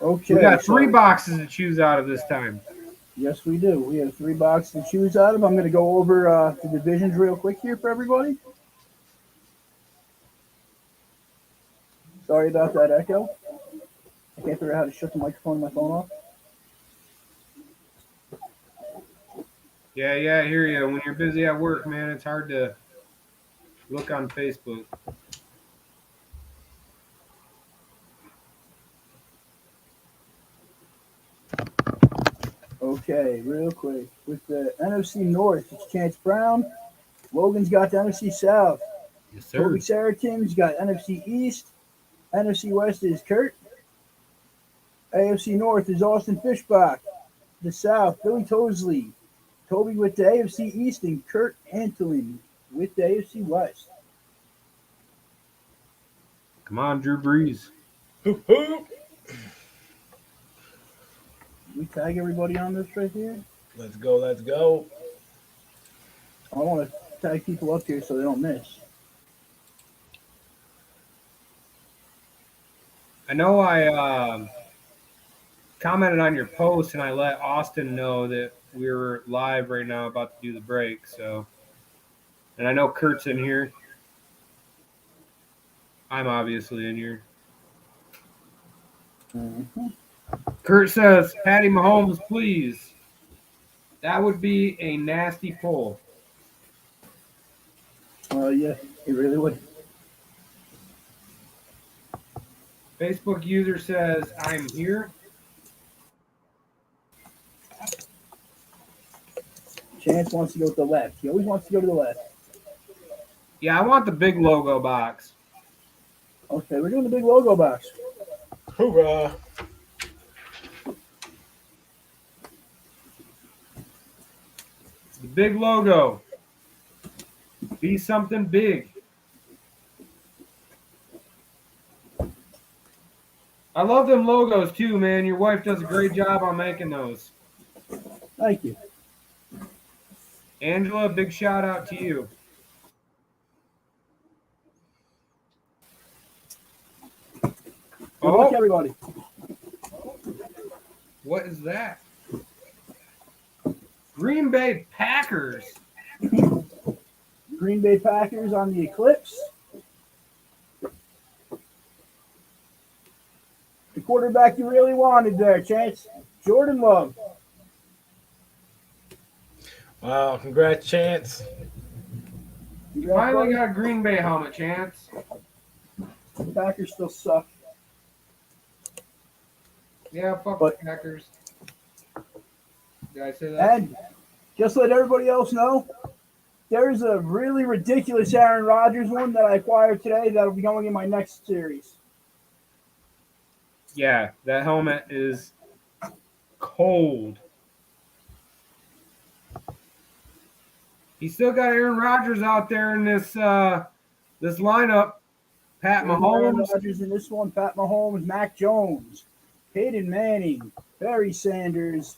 Okay. We got 3 boxes to choose out of this time. Yes, we do. We have 3 boxes to choose out of. I'm going to go over the divisions real quick here for everybody. Sorry about that echo. I can't figure out how to shut the microphone on my phone off. Yeah, I hear you. When you're busy at work, man, it's hard to look on Facebook. Okay, real quick. With the NFC North, it's Chance Brown. Logan's got the NFC South. Yes, Toby Sarakin's got NFC East. NFC West is Kurt. AFC North is Austin Fishbach. The South, Billy Tosley. Toby with the AFC East and Kurt Antolin with the AFC West. Come on, Drew Brees. Hoop, hoop. We tag everybody on this right here. Let's go. Let's go. I want to tag people up here so they don't miss. I know I commented on your post and I let Austin know that we're live right now about to do the break. So, and I know Kurt's in here. I'm obviously in here. Mm-hmm. Kurt says, Patty Mahomes, please. That would be a nasty pull. Yeah, it really would. Facebook user says, I'm here. Chance wants to go to the left. He always wants to go to the left. Yeah, I want the big logo box. Okay, we're doing the big logo box. Hoorah. The big logo. Be something big. I love them logos too, man. Your wife does a great job on making those. Thank you. Angela, big shout out to you. Good luck, everybody. What is that? Green Bay Packers. Green Bay Packers on the Eclipse. The quarterback you really wanted there, Chance. Jordan Love. Wow. Congrats, Chance. You Finally got a Green Bay helmet, Chance. The Packers still suck. Yeah, fuck But- the Packers. Did I say that? And just let everybody else know, there's a really ridiculous Aaron Rodgers one that I acquired today that'll be going in my next series. Yeah, that helmet is cold. He's still got Aaron Rodgers out there in this this lineup. Pat Aaron Mahomes. Rodgers in this one, Pat Mahomes, Mac Jones, Peyton Manning, Barry Sanders,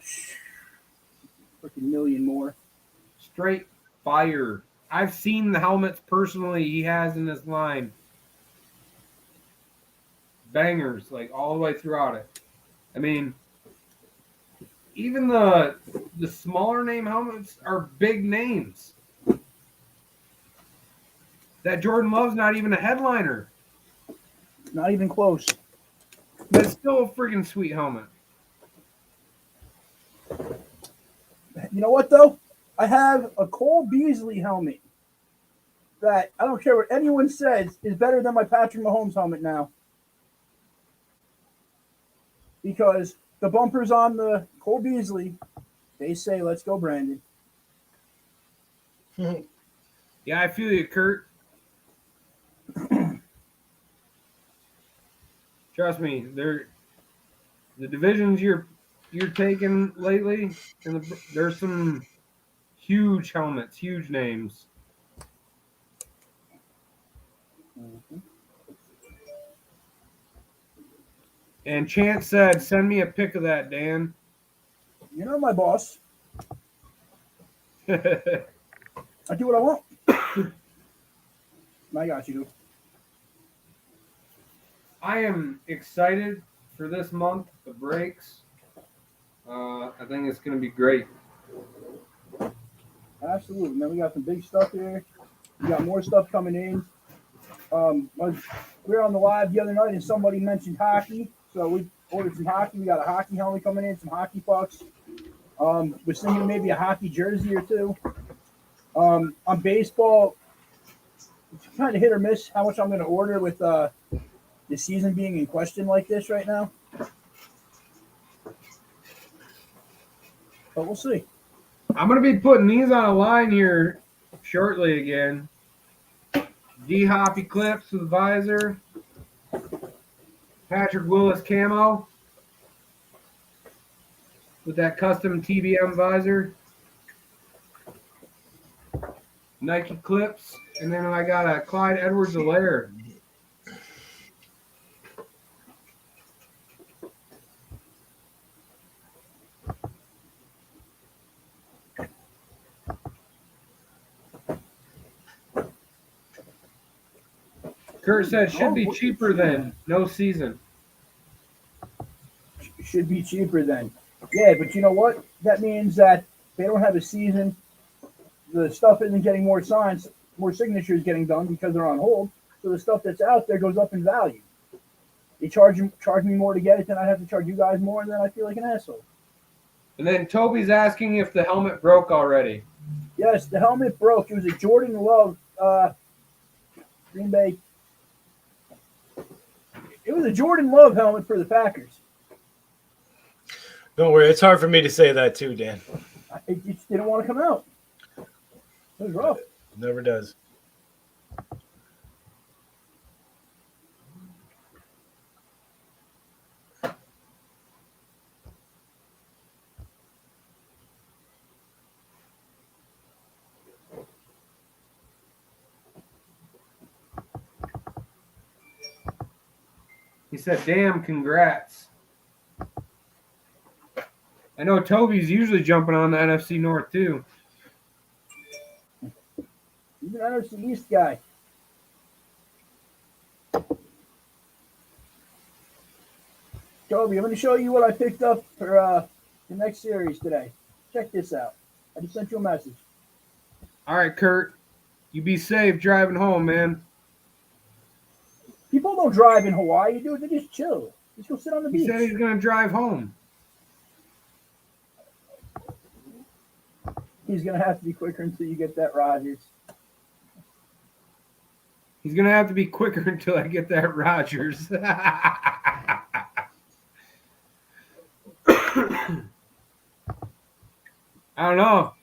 freaking million more. Straight fire. I've seen the helmets personally he has in this line. Bangers, like all the way throughout it. I mean, even the smaller name helmets are big names. That Jordan Love's not even a headliner. Not even close. But it's still a freaking sweet helmet. You know what, though? I have a Cole Beasley helmet that I don't care what anyone says is better than my Patrick Mahomes helmet now. Because the bumpers on the Cole Beasley, they say, let's go, Brandon. Yeah, I feel you, Kurt. Trust me, the divisions you're taking lately, and there's some huge helmets, huge names. Mm-hmm. And Chance said, "Send me a pic of that, Dan." You know my boss. I do what I want. I got you. I am excited for this month, the breaks. I think it's going to be great. Absolutely, man. We got some big stuff here. We got more stuff coming in. We were on the live the other night and somebody mentioned hockey. So we ordered some hockey. We got a hockey helmet coming in, some hockey pucks. We're thinking maybe a hockey jersey or two. On baseball, it's kind of hit or miss how much I'm going to order with the season being in question like this right now. but we'll see. I'm going to be putting these on a line here shortly again. D-Hop Eclipse with visor. Patrick Willis camo with that custom TBM visor. Nike clips. And then I got a Clyde Edwards-Helaire. Kurt said should be cheaper than no season. Should be cheaper then. Yeah, but you know what? That means that they don't have a season. The stuff isn't getting more signs, more signatures getting done because they're on hold. So the stuff that's out there goes up in value. They charge me more to get it, then I have to charge you guys more, and then I feel like an asshole. And then Toby's asking if the helmet broke already. Yes, the helmet broke. It was a Jordan Love Green Bay. It was a Jordan Love helmet for the Packers. Don't worry, it's hard for me to say that too, Dan. It just didn't want to come out. It was rough. Never does. He said, damn, congrats. I know Toby's usually jumping on the NFC North, too. He's an NFC East guy. Toby, I'm going to show you what I picked up for the next series today. Check this out. I just sent you a message. All right, Kurt. You be safe driving home, man. People don't drive in Hawaii. They just chill. Just go sit on the beach. He said he's going to drive home. He's going to have to be quicker until you get that Rodgers. He's going to have to be quicker until I get that Rodgers. I don't know.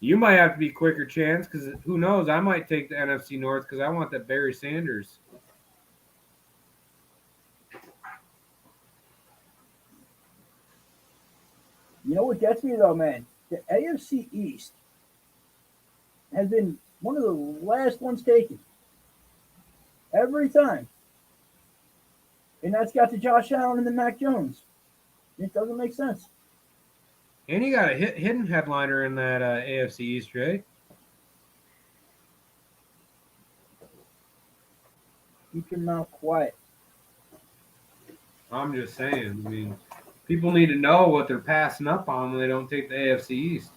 You might have to be quicker, Chance, because who knows? I might take the NFC North because I want that Barry Sanders. You know what gets me, though, man? The AFC East has been one of the last ones taken. Every time. And that's got to Josh Allen and then Mac Jones. It doesn't make sense. And you got a hidden headliner in that AFC East, right? Keep your mouth quiet. I'm just saying. I mean, people need to know what they're passing up on when they don't take the AFC East.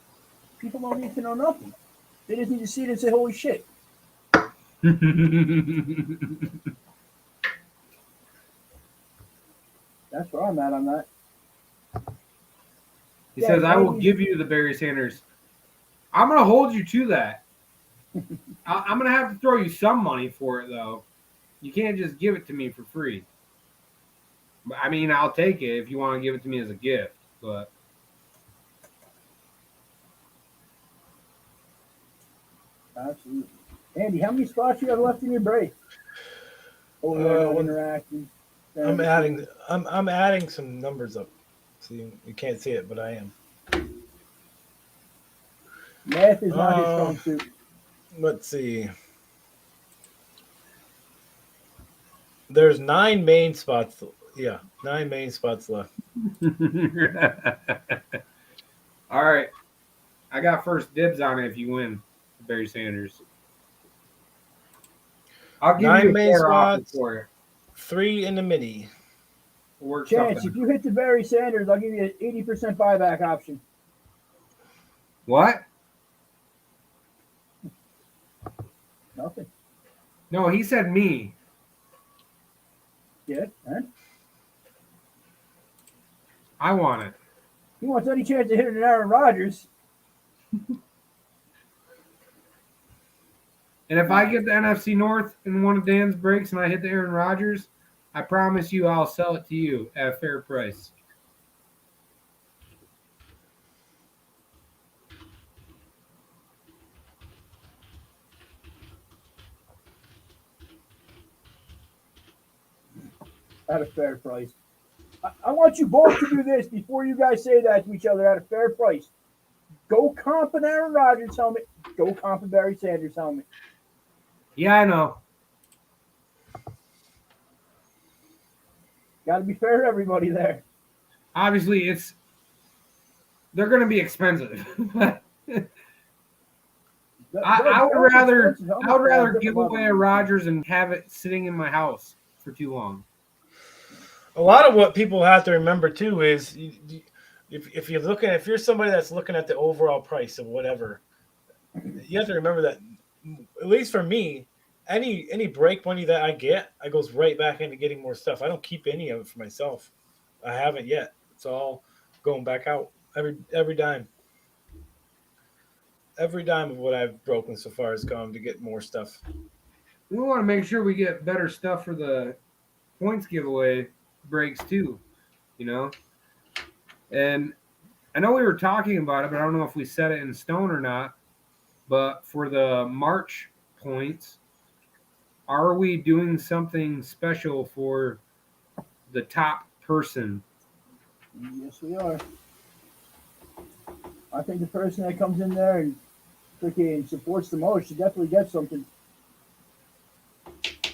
People don't need to know nothing. They just need to see it and say, holy shit. That's where I'm at on that. He says, I will give you the Barry Sanders. I'm going to hold you to that. I'm going to have to throw you some money for it, though. You can't just give it to me for free. I mean, I'll take it if you want to give it to me as a gift, but. Absolutely. Andy, how many spots you have left in your break? Interacting. I'm adding some numbers up. So you can't see it, but I am. Math is not his strong suit. Let's see. There's 9 main spots. Yeah, 9 main spots left. All right. I got first dibs on it if you win, Barry Sanders. I'll give 9 you a main fair offer spots, for it. 3 in the mini. Chance, if you hit the Barry Sanders, I'll give you an 80% buyback option. What? Nothing. No, he said me. Yeah, huh? I want it. He wants any chance to hit an Aaron Rodgers. And if I get the NFC North in one of Dan's breaks and I hit the Aaron Rodgers, I promise you I'll sell it to you at a fair price. at a fair price. I want you both to do this before you guys say that to each other at a fair price. Go comp an Aaron Rodgers helmet. Go comp a Barry Sanders helmet. Yeah, I know. Got to be fair to everybody there. Obviously, they're going to be expensive. I would rather give away a Rodgers and have it sitting in my house for too long. A lot of what people have to remember too is if you're somebody that's looking at the overall price of whatever, you have to remember that, at least for me, any break money that I get, I goes right back into getting more stuff. I don't keep any of it for myself. I haven't yet. It's all going back out every dime. Every dime of what I've broken so far has gone to get more stuff. We want to make sure we get better stuff for the points giveaway breaks too, you know. And I know we were talking about it, but I don't know if we set it in stone or not. But for the March points, are we doing something special for the top person? Yes, we are. I think the person that comes in there and freaking supports the most should definitely get something.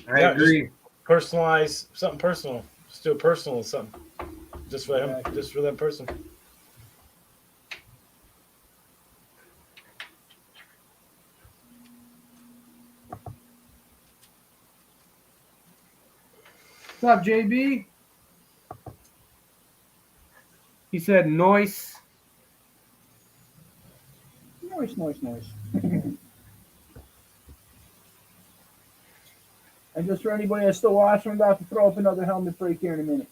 I agree. Personalize something personal. Just do a personal something. Just for him, just for that person. What's up, JB? He said noise. Noise. And just for anybody that's still watching, I'm about to throw up another helmet break here in a minute.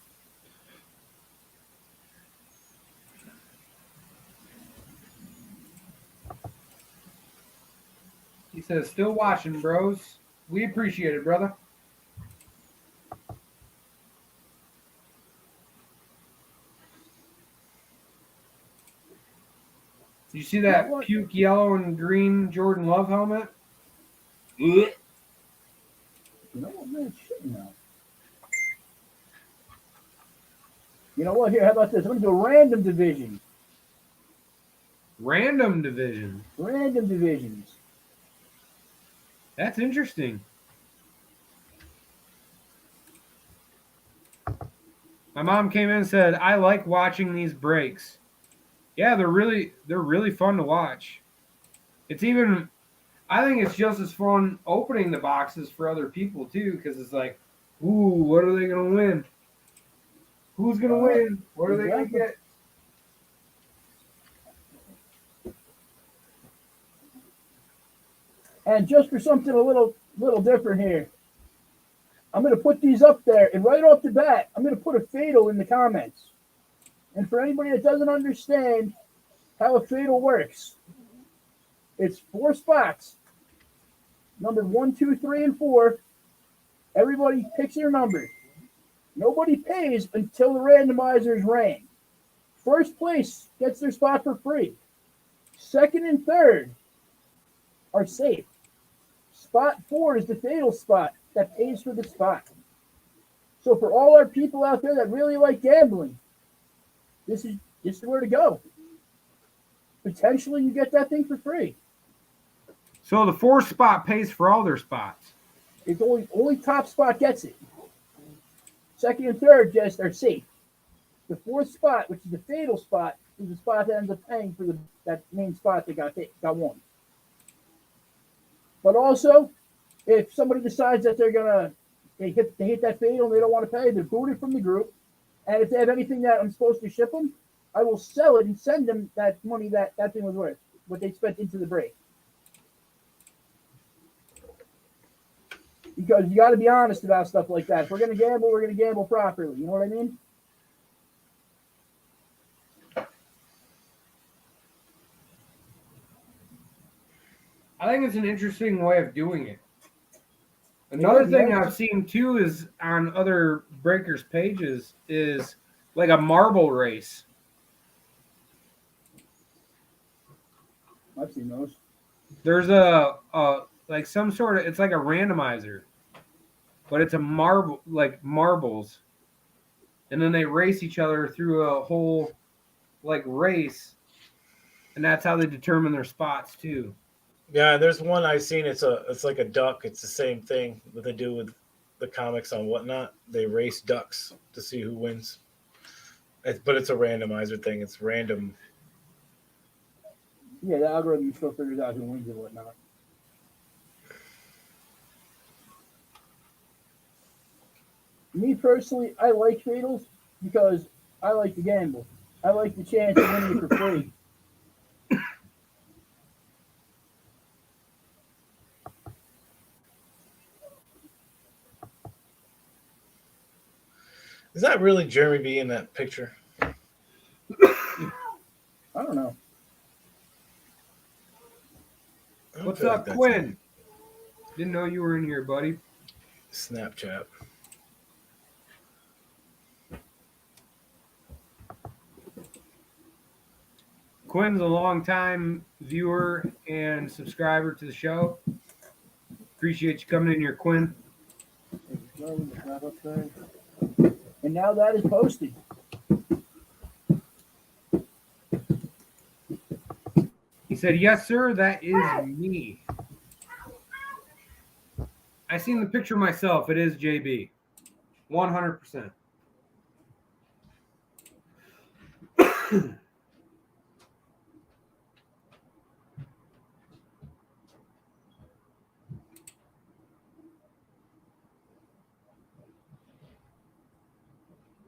He says, still watching, bros. We appreciate it, brother. Did you see that puke yellow and green Jordan Love helmet? You know what, man? Shit, no. You know what? Here, how about this? I'm going to do a random division. Random division. Random divisions. That's interesting. My mom came in and said, I like watching these breaks. Yeah, they're really fun to watch. I think it's just as fun opening the boxes for other people too, because it's like, ooh, what are they gonna win? Who's gonna win? What are they gonna get? And just for something a little different here, I'm going to put these up there, and right off the bat, I'm going to put a fatal in the comments. And for anybody that doesn't understand how a fatal works, it's 4 spots, numbered 1, 2, 3, and 4. Everybody picks their number. Nobody pays until the randomizer is ran. First place gets their spot for free. Second and third are safe. Spot 4 is the fatal spot that pays for the spot. So for all our people out there that really like gambling, this is where to go. Potentially you get that thing for free. So the 4th spot pays for all their spots. It's only top spot gets it. Second and third just are safe. The 4th spot, which is the fatal spot, is the spot that ends up paying for that main spot that got won. But also, if somebody decides that they hit that fatal and they don't want to pay, they're booted from the group. And if they have anything that I'm supposed to ship them, I will sell it and send them that money that thing was worth, what they spent into the break. Because you got to be honest about stuff like that. If we're going to gamble, we're going to gamble properly. You know what I mean? I think it's an interesting way of doing it. Another thing I've seen too is on other breakers' pages is like a marble race. I've seen those. There's like some sort of, it's like a randomizer, but it's a marble, like marbles. and then they race each other through a whole like race, and that's how they determine their spots too. Yeah, there's one I've seen. It's like a duck. It's the same thing that they do with the comics on Whatnot. They race ducks to see who wins. But it's a randomizer thing. It's random. Yeah, the algorithm still figures out who wins and whatnot. Me personally, I like fatals because I like to gamble. I like the chance of winning for free. Is that really Jeremy B in that picture? I don't know. What's up, Quinn? Didn't know you were in here, buddy. Snapchat. Quinn's a longtime viewer and subscriber to the show. Appreciate you coming in here, Quinn. And now that is posted. He said, yes, sir, that is me. I seen the picture myself. It is JB. 100%.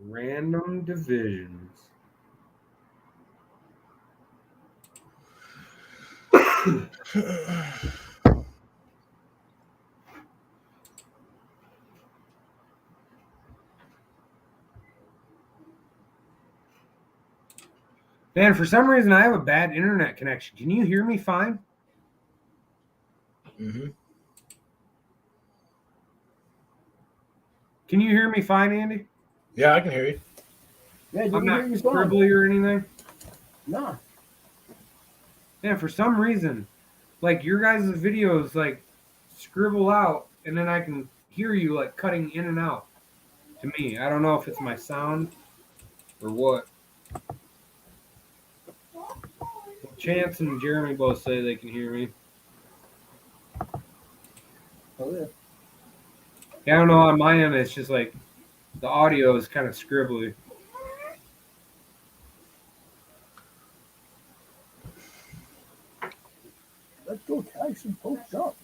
Random divisions. Man, for some reason I have a bad internet connection. Can you hear me fine? Mm-hmm. Can you hear me fine, Andy? Yeah, I can hear you. Yeah, I'm not scribbly or anything. Nah. Man, for some reason, like your guys' videos like scribble out and then I can hear you like cutting in and out to me. I don't know if it's my sound or what. Chance and Jeremy both say they can hear me. Oh, yeah. Yeah, I don't know, on my end it's just like the audio is kind of scribbly. Let's go tag some folks up.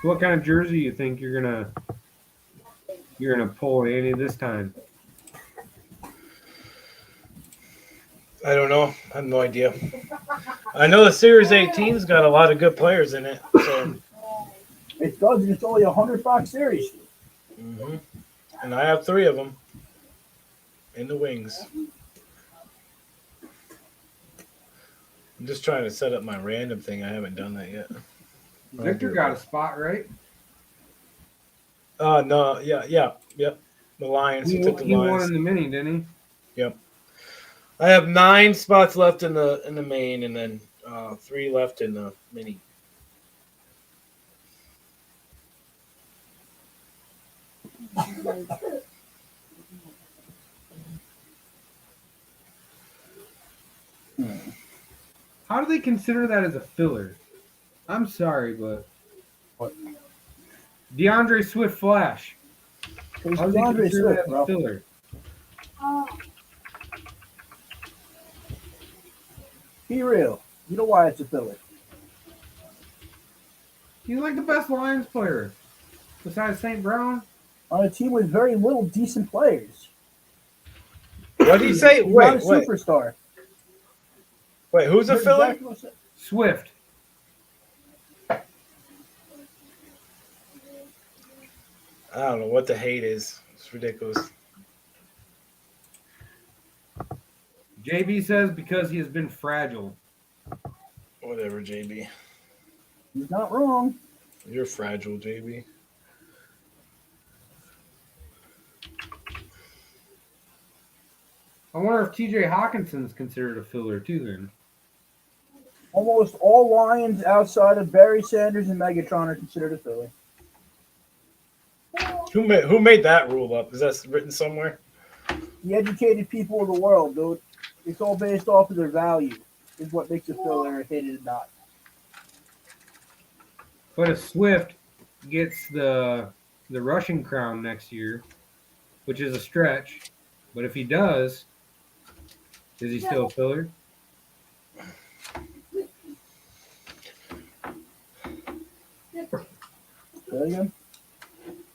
So what kind of jersey you think you're gonna pull, Andy, this time? I don't know. I have no idea. I know the Series 18's got a lot of good players in it. So. It does, and it's only a $100 series. Mm-hmm. And I have 3 of them in the wings. I'm just trying to set up my random thing. I haven't done that yet. Victor got a spot, right? No, yep. The Lions. He took the Lions. Lions. Won in the mini, didn't he? Yep. I have 9 spots left in the main, and then 3 left in the mini. How do they consider that as a filler? I'm sorry, but what? DeAndre Swift Flash. How do they consider that as a filler? Be real. You know why it's a filler. He's like the best Lions player besides St. Brown. On a team with very little decent players. What did he say? He's not a superstar. Wait, who's a filler? Exactly Swift. I don't know what the hate is. It's ridiculous. JB says because he has been fragile. Whatever, JB. He's not wrong. You're fragile, JB. I wonder if TJ Hawkinson's considered a filler too then. Almost all Lions outside of Barry Sanders and Megatron are considered a filler. Who made that rule up? Is that written somewhere? The educated people of the world, dude. It's all based off of their value. Is what makes a filler a hit and not. But if Swift gets the rushing crown next year, which is a stretch, but if he does, is he still a filler? Again?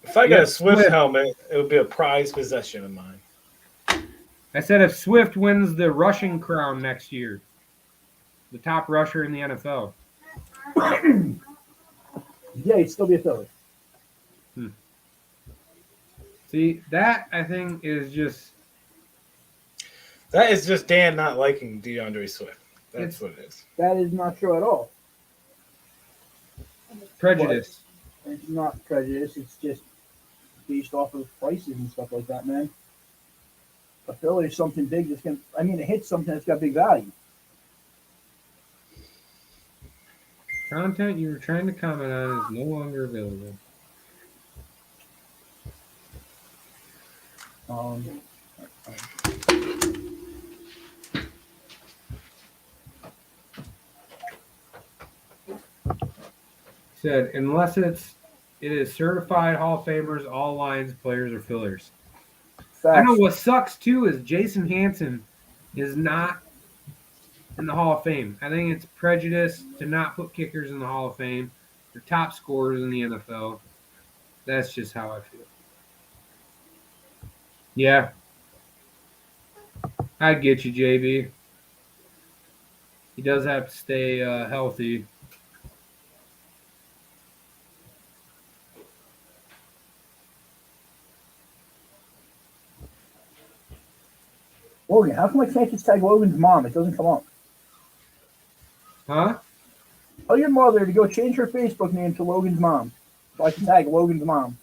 If I got a Swift helmet, it would be a prized possession of mine. I said if Swift wins the rushing crown next year, the top rusher in the NFL. Yeah, he'd still be a filler. See, that I think is just... That is just Dan not liking DeAndre Swift. That's what it is. That is not true at all. Prejudice. It's not prejudice. It's just based off of prices and stuff like that, man. A filler is something big that's going to... I mean, a hit's something that's got big value. Content you were trying to comment on is no longer available. Said unless it is certified Hall of Famers, all Lions players are fillers. Facts. I know what sucks too is Jason Hanson is not in the Hall of Fame. I think it's prejudice to not put kickers in the Hall of Fame. They're top scorers in the NFL. That's just how I feel. Yeah. I get you, JB. He does have to stay healthy. Logan, how come I can't just tag Logan's mom? It doesn't come up. Huh? Tell your mother to go change her Facebook name to Logan's mom, so I can tag Logan's mom.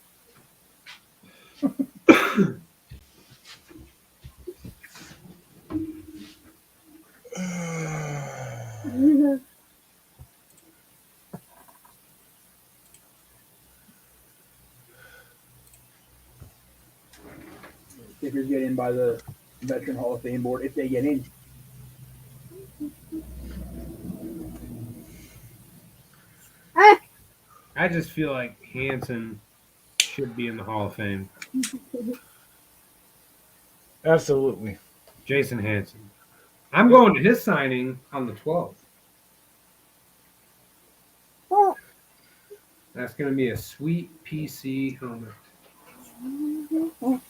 Kickers get in by the Veteran Hall of Fame board if they get in. I just feel like Hanson should be in the Hall of Fame. Absolutely. Jason Hanson. I'm going to his signing on the 12th. That's going to be a sweet PC helmet.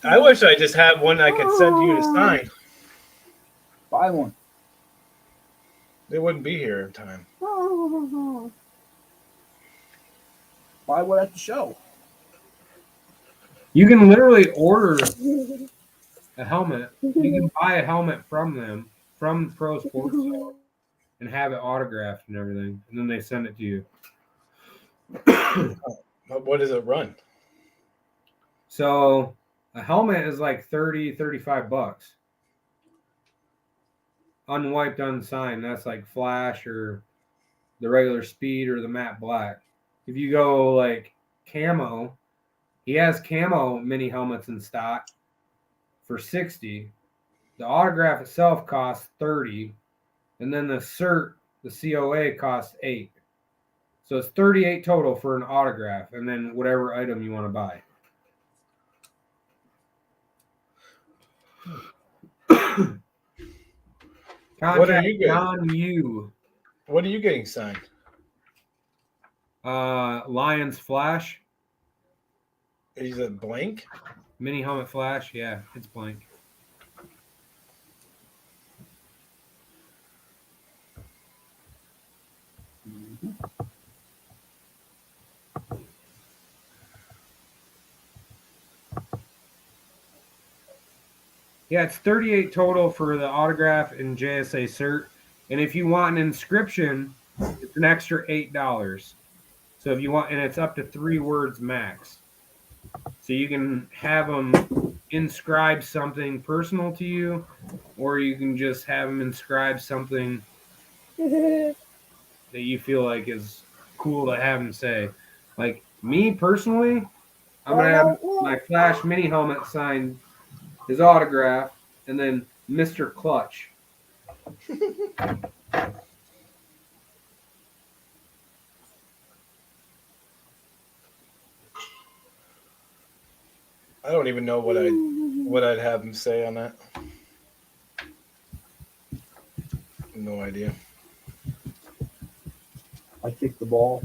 I wish I just had one I could send you to sign. Buy one. They wouldn't be here in time. Buy one at the show. You can literally order a helmet. You can buy a helmet from them, from Pro Sports, and have it autographed and everything. And then they send it to you. What does it run? So a helmet is like $35. Unwiped, unsigned. That's like Flash or the regular Speed or the matte black. If you go like camo, he has camo mini helmets in stock for $60. The autograph itself costs $30, and then the cert, the COA, costs $8. So it's $38 total for an autograph, and then whatever item you want to buy. What are you getting? On you. What are you getting signed? Lions Flash. Is it blank? Mini helmet Flash. Yeah, it's blank. Yeah, it's $38 total for the autograph and JSA cert. And if you want an inscription, it's an extra $8. So if you want, and it's up to 3 words max. So you can have them inscribe something personal to you, or you can just have him inscribe something that you feel like is cool to have him say. Like me personally, I'm gonna have my Flash mini helmet sign his autograph, and then Mr. Clutch. I don't even know what I'd have him say on that. No idea. I kicked the ball.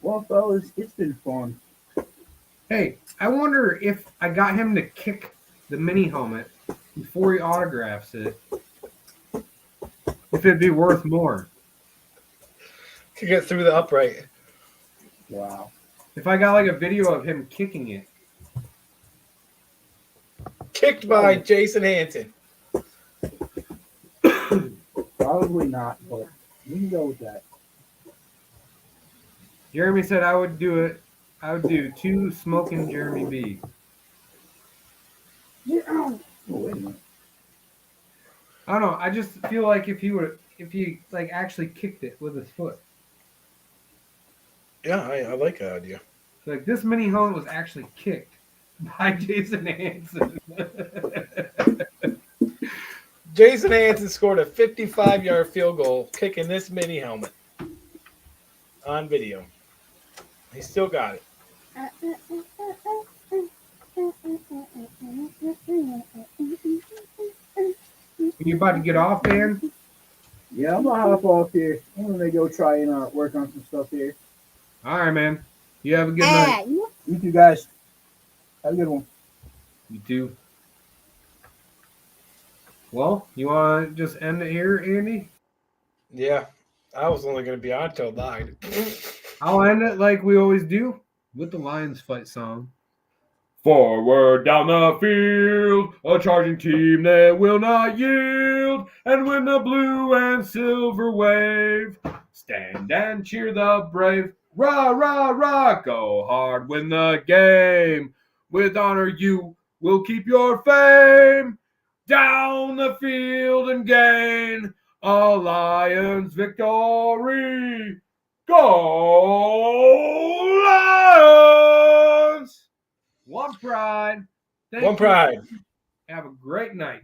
Well, fellas, it's been fun. Hey, I wonder if I got him to kick the mini helmet before he autographs it, if it'd be worth more. To get through the upright. Wow. If I got like a video of him kicking it. Kicked by Jason Hanson. Probably not, but we can go with that. Jeremy said I would do it. I would do 2 smoking Jeremy B. Yeah. Oh, wait a minute. I don't know. I just feel like if he like actually kicked it with his foot. Yeah, I like that idea. Like this mini helmet was actually kicked by Jason Hanson. Jason Hanson scored a 55-yard field goal kicking this mini helmet on video. He still got it. You about to get off, Dan? Yeah, I'm gonna hop off here. I'm gonna go try and work on some stuff here. All right, man. You have a good night. You two guys. Have a good one. You too. Well, you want to just end it here, Andy? Yeah, I was only going to be on till 9. I'll end it like we always do with the Lions fight song. Forward down the field, a charging team that will not yield. And when the blue and silver wave, stand and cheer the brave. Rah, rah, rah, go hard, win the game. With honor you will keep your fame. Down the field and gain a Lions victory. Go Lions! One pride. Thank One pride. you. Have a great night.